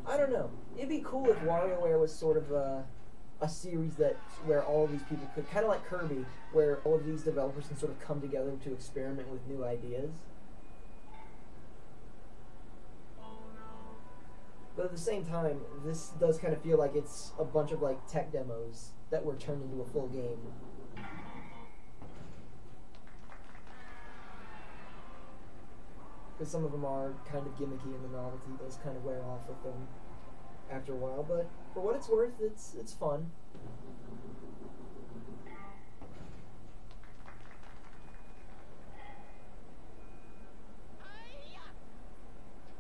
I don't know. It'd be cool if WarioWare was sort of a series where all of these people could... Kind of like Kirby, where all of these developers can sort of come together to experiment with new ideas. But at the same time, this does kind of feel like it's a bunch of like tech demos that were turned into a full game. Because some of them are kind of gimmicky and the novelty does kind of wear off with them after a while. But for what it's worth, it's fun.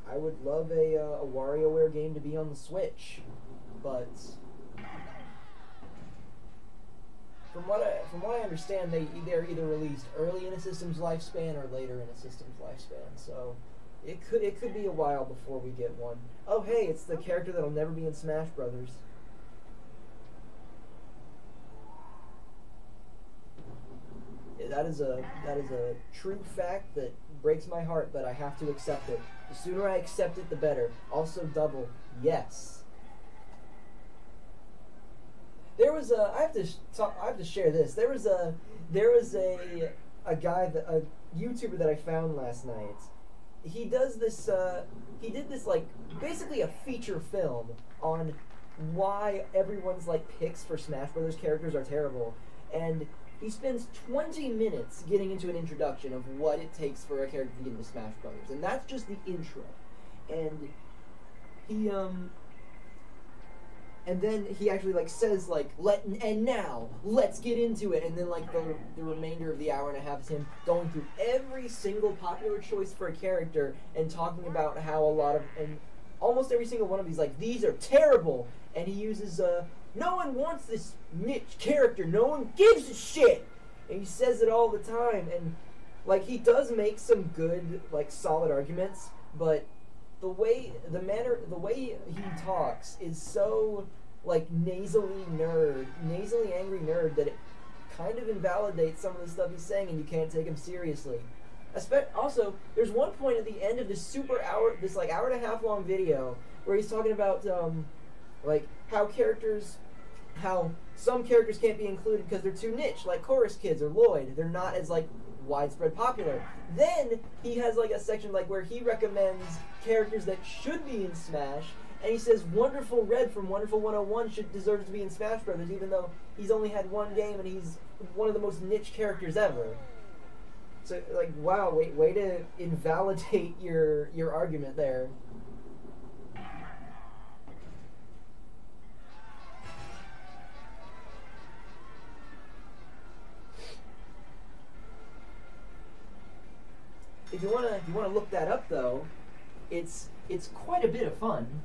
I would love a WarioWare game to be on the Switch, but from what I understand, they're either released early in a system's lifespan or later in a system's lifespan. So it could be a while before we get one. Oh hey, it's the character that'll never be in Smash Brothers. That is a true fact that breaks my heart, but I have to accept it. The sooner I accept it, the better. Also, double yes. There was a. I have to share this. There was a guy, a YouTuber that I found last night. He does this. He did this like basically a feature film on why everyone's like picks for Smash Brothers characters are terrible, and he spends 20 minutes getting into an introduction of what it takes for a character to get into Smash Brothers, and that's just the intro. And he and then he actually like says like now let's get into it, and then like the remainder of the hour and a half is him going through every single popular choice for a character and talking about how and almost every single one of these are terrible, and he uses no one wants this niche character. No one gives a shit. And he says it all the time. And, like, he does make some good, like, solid arguments. But the way he talks is so, like, nasally angry nerd that it kind of invalidates some of the stuff he's saying, and you can't take him seriously. Also, there's one point at the end of this hour and a half long video where he's talking about, like, how some characters can't be included because they're too niche, like Chorus Kids or Lloyd. They're not as like widespread popular. Then he has like a section like where he recommends characters that should be in Smash, and he says Wonderful Red from Wonderful 101 deserves to be in Smash Brothers, even though he's only had one game and he's one of the most niche characters ever. So like, wow, way to invalidate your argument there. If you wanna look that up though, it's quite a bit of fun.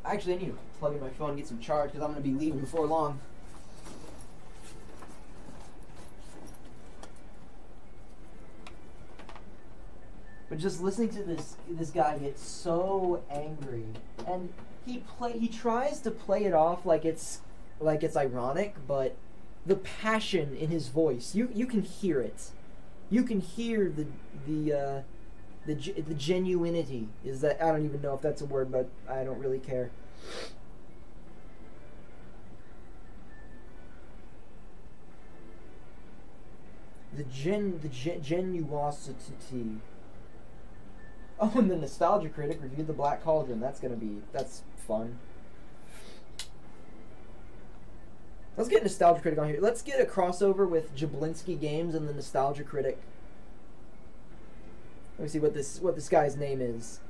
Actually, I need to plug in my phone and get some charge because I'm gonna be leaving before long. But just listening to this guy get so angry, and he tries to play it off like it's ironic, but the passion in his voice, you can hear it. You can hear the the genuinity is that, I don't even know if that's a word, but I don't really care. The genuosity. Oh, and the Nostalgia Critic reviewed the Black Cauldron. That's fun. Let's get Nostalgia Critic on here. Let's get a crossover with Jablinski Games and the Nostalgia Critic. Let me see what this guy's name is.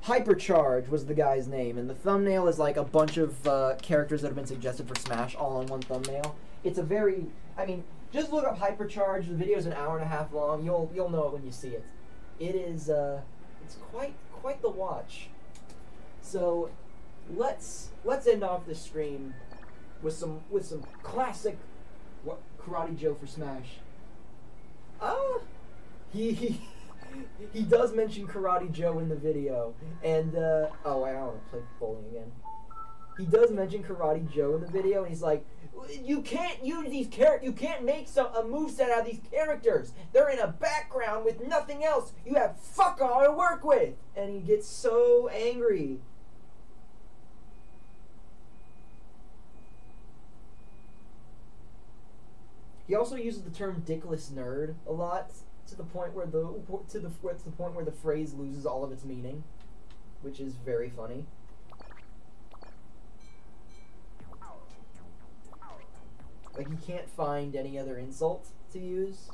Hypercharge was the guy's name, and the thumbnail is like a bunch of characters that have been suggested for Smash all on one thumbnail. It's a very, I mean, just look up Hypercharge. The video's an hour and a half long. You'll know it when you see it. It is it's quite the watch. So let's end off this stream with some classic Karate Joe for Smash. He does mention Karate Joe in the video, and oh wait, I don't want to play bowling again. He does mention Karate Joe in the video, and he's like, "You can't use these you can't make a moveset out of these characters. They're in a background with nothing else. You have fuck all to work with." And he gets so angry. He also uses the term "dickless nerd" a lot. To the point where the phrase loses all of its meaning, which is very funny. Like, he can't find any other insult to use.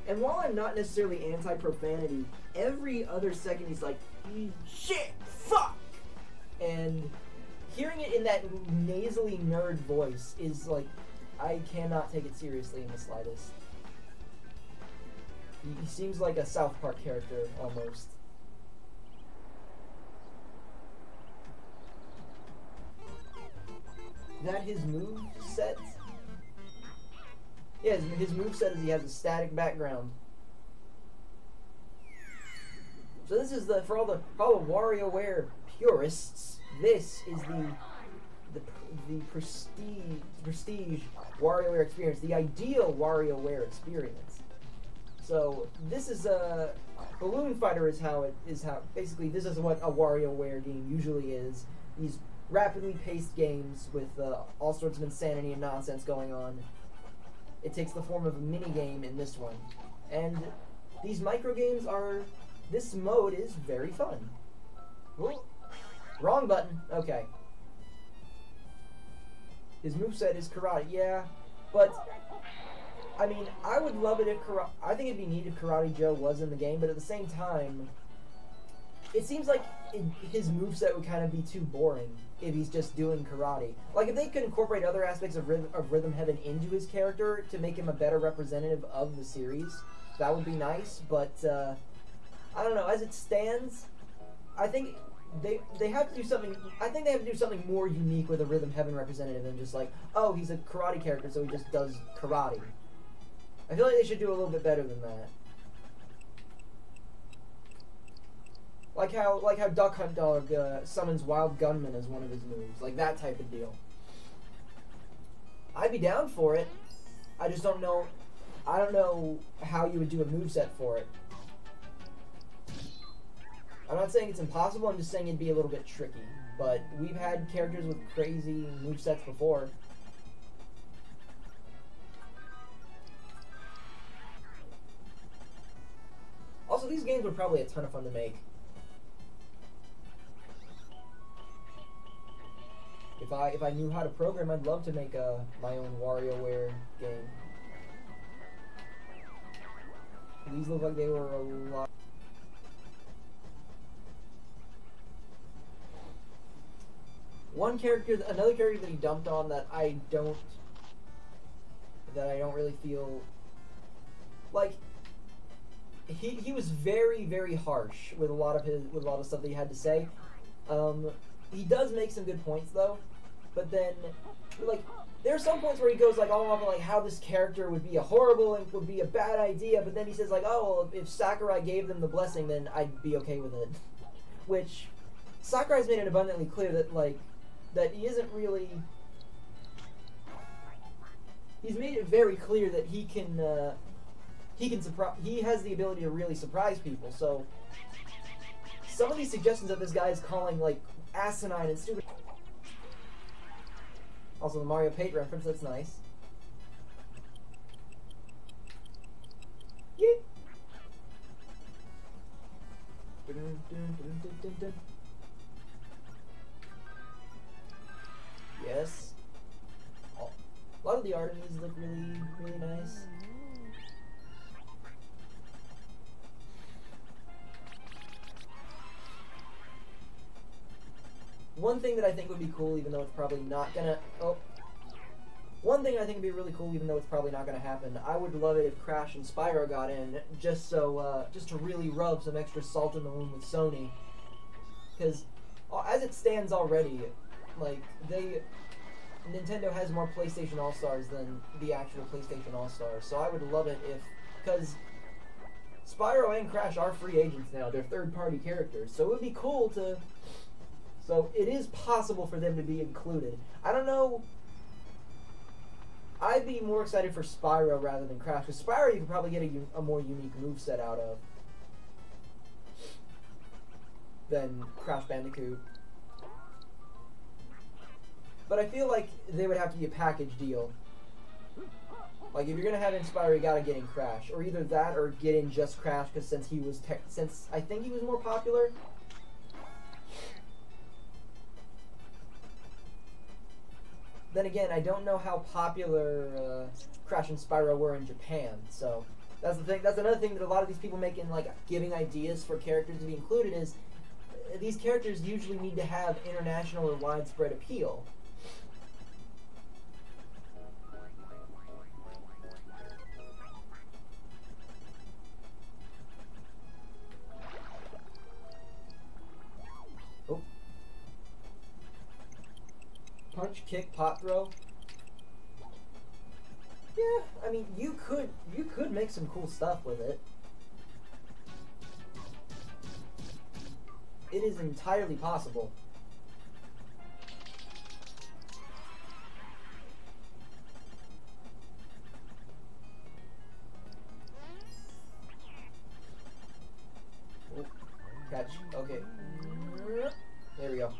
And while I'm not necessarily anti-profanity, every other second he's like, "Shit, fuck," and hearing it in that nasally nerd voice is like, I cannot take it seriously in the slightest. He seems like a South Park character, almost. Is that his move set? Yeah, his move set is he has a static background. So this is for all the WarioWare purists. This is the prestige WarioWare experience, the ideal WarioWare experience. So this is Balloon Fighter is how basically this is what a WarioWare game usually is. These rapidly paced games with all sorts of insanity and nonsense going on. It takes the form of a mini game in this one, and these micro games this mode is very fun. Whoa. Wrong button. Okay. His moveset is karate, yeah, but I mean, I would love it if I think it'd be neat if Karate Joe was in the game, but at the same time, it seems like his moveset would kind of be too boring if he's just doing karate. Like, if they could incorporate other aspects of Rhythm Heaven into his character to make him a better representative of the series, that would be nice, but I don't know, as it stands, I think they have to do something. I think they have to do something more unique with a Rhythm Heaven representative than just like, oh, he's a karate character, so he just does karate. I feel like they should do a little bit better than that. Like how Duck Hunt Dog summons Wild Gunman as one of his moves, like that type of deal. I'd be down for it. I just don't know. I don't know how you would do a moveset for it. I'm not saying it's impossible, I'm just saying it'd be a little bit tricky. But we've had characters with crazy movesets before. Also, these games were probably a ton of fun to make. If I knew how to program, I'd love to make my own WarioWare game. These look like they were a lot. Another character that he dumped on that I don't really feel like. He was very, very harsh with a lot of stuff that he had to say. He does make some good points though, but then like there are some points where he goes like all off on like how this character would be a horrible and would be a bad idea, but then he says like, oh, well, if Sakurai gave them the blessing, then I'd be okay with it. Which Sakurai's made it abundantly clear that, like, that he isn't really... He's made it very clear that he can surprise... He has the ability to really surprise people, so... Some of these suggestions that this guy is calling, like, asinine and stupid... Also, the Mario Paint reference, that's nice. Yeet! Dun, dun, dun, dun, dun, dun. Yes. Oh, a lot of the art in these look really, really nice. One thing that I think would be cool, even though it's probably not gonna... Oh. One thing I think would be really cool, even though it's probably not gonna happen. I would love it if Crash and Spyro got in, just so, just to really rub some extra salt in the wound with Sony. Because, as it stands already, like, Nintendo has more PlayStation All-Stars than the actual PlayStation All-Stars. So I would love it if... Because Spyro and Crash are free agents now. They're third-party characters. So it would be cool to... So it is possible for them to be included. I don't know... I'd be more excited for Spyro rather than Crash. Because Spyro you could probably get a more unique moveset out of than Crash Bandicoot. But I feel like they would have to be a package deal. Like, if you're gonna have in Spyro, you gotta get in Crash. Or either that or get in just Crash, because since I think he was more popular... Then again, I don't know how popular Crash and Spyro were in Japan, so that's the thing. That's another thing that a lot of these people make in, like, giving ideas for characters to be included is these characters usually need to have international or widespread appeal. Oh. Punch, kick, pop throw. Yeah, I mean, you could make some cool stuff with it. It is entirely possible. Oh, catch. Okay. There we go.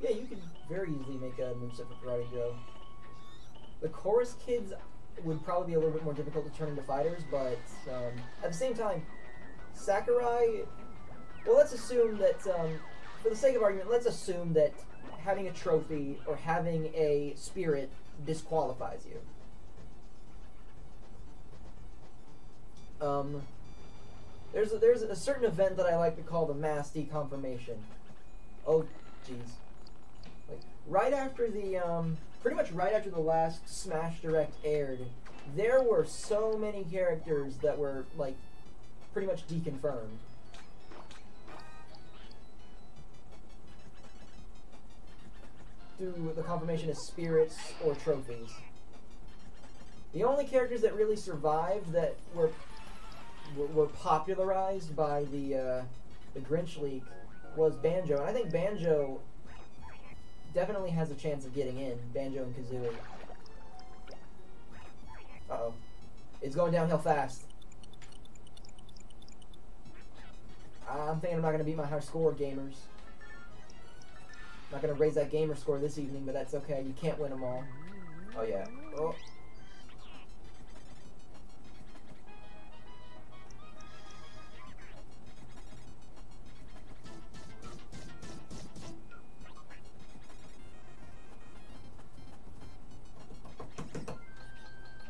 Yeah, you could very easily make a moveset for Karate Joe. The Chorus Kids would probably be a little bit more difficult to turn into fighters, but at the same time, Sakurai... Well, let's assume that, for the sake of argument, let's assume that having a trophy or having a spirit disqualifies you. There's a certain event that I like to call the mass deconfirmation. Oh, jeez. Like, right after the, pretty much right after the last Smash Direct aired, there were so many characters that were, like, pretty much deconfirmed. Through the confirmation as spirits or trophies. The only characters that really survived that were popularized by the Grinch leak was Banjo, and I think Banjo definitely has a chance of getting in. Banjo and Kazooie. Uh-oh. It's going downhill fast. I'm thinking I'm not going to beat my high score, gamers. Not going to raise that gamer score this evening, but that's okay. You can't win them all. Oh, yeah. Oh.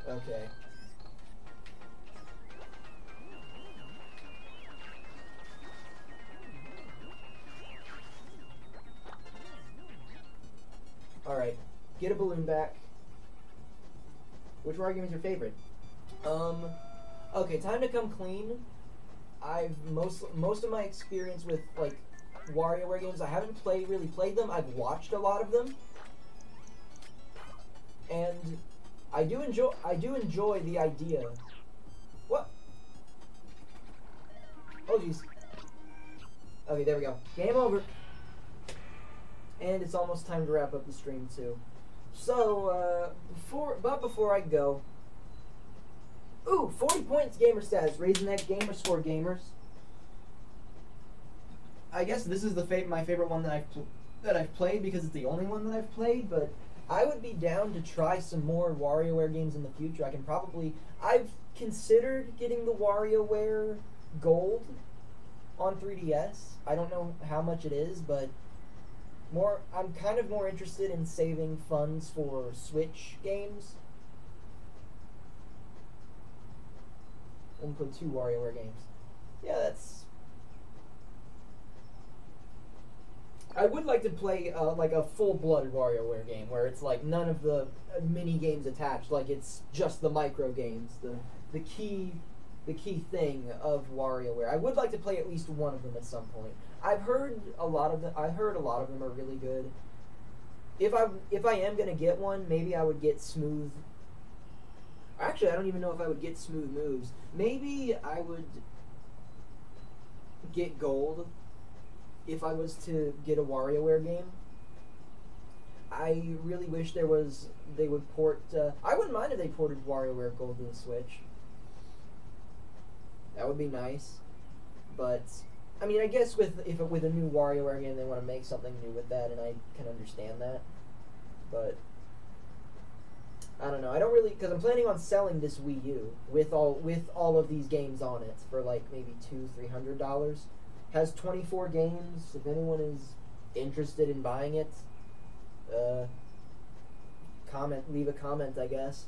Okay. Alright. Get a balloon back. Which argument's your favorite? Okay, time to come clean. I've most of my experience with, like, WarioWare games, I haven't really played them. I've watched a lot of them. And I do enjoy the idea. What? Oh, jeez. Okay, there we go. Game over. And it's almost time to wrap up the stream, too. So, before I go... Ooh, 40 points gamer status. Raising that gamer score, gamers. I guess this is my favorite one that I've played because it's the only one that I've played, but I would be down to try some more WarioWare games in the future. I've considered getting the WarioWare Gold on 3DS. I don't know how much it is, but I'm kind of more interested in saving funds for Switch games. I'm gonna put 2 WarioWare games. Yeah, I would like to play like a full-blooded WarioWare game where it's like none of the mini games attached. Like it's just the micro games, the key thing of WarioWare. I would like to play at least one of them at some point. I heard a lot of them are really good. If I am gonna get one, maybe I would get Smooth. Actually, I don't even know if I would get Smooth Moves. Maybe I would get Gold if I was to get a WarioWare game. I really wish they would port. I wouldn't mind if they ported WarioWare Gold to the Switch. That would be nice. But I mean, I guess with a new WarioWare game, they want to make something new with that, and I can understand that. But I don't know. I don't really, because I'm planning on selling this Wii U with all of these games on it for like maybe $200-300. Has 24 games. If anyone is interested in buying it, leave a comment, I guess.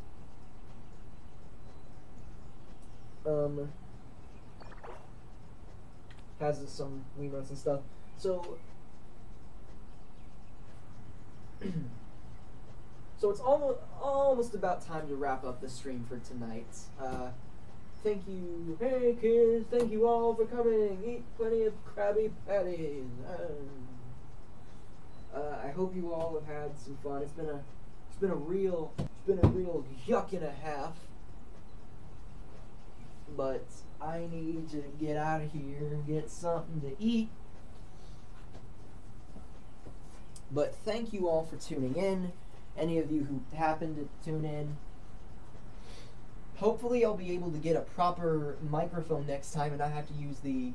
Has some Wiimotes and stuff. So so it's almost about time to wrap up the stream for tonight. Thank you, hey kids, thank you all for coming. Eat plenty of Krabby Patties. I hope you all have had some fun. It's been a real yuck and a half. But I need to get out of here and get something to eat. But thank you all for tuning in. Any of you who happened to tune in. Hopefully I'll be able to get a proper microphone next time and not have to use the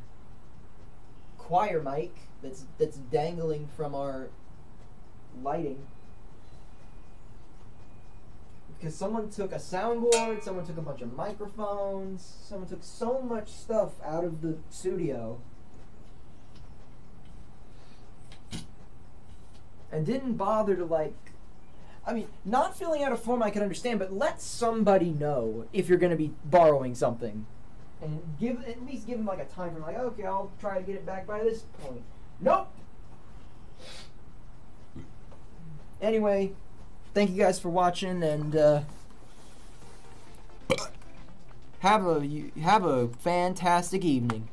choir mic that's dangling from our lighting. Because someone took a soundboard, someone took a bunch of microphones, someone took so much stuff out of the studio and didn't bother to I mean, not filling out a form I can understand, but let somebody know if you're going to be borrowing something. And at least give them like a time frame, like, okay, I'll try to get it back by this point. Nope! Anyway, thank you guys for watching, and have a fantastic evening.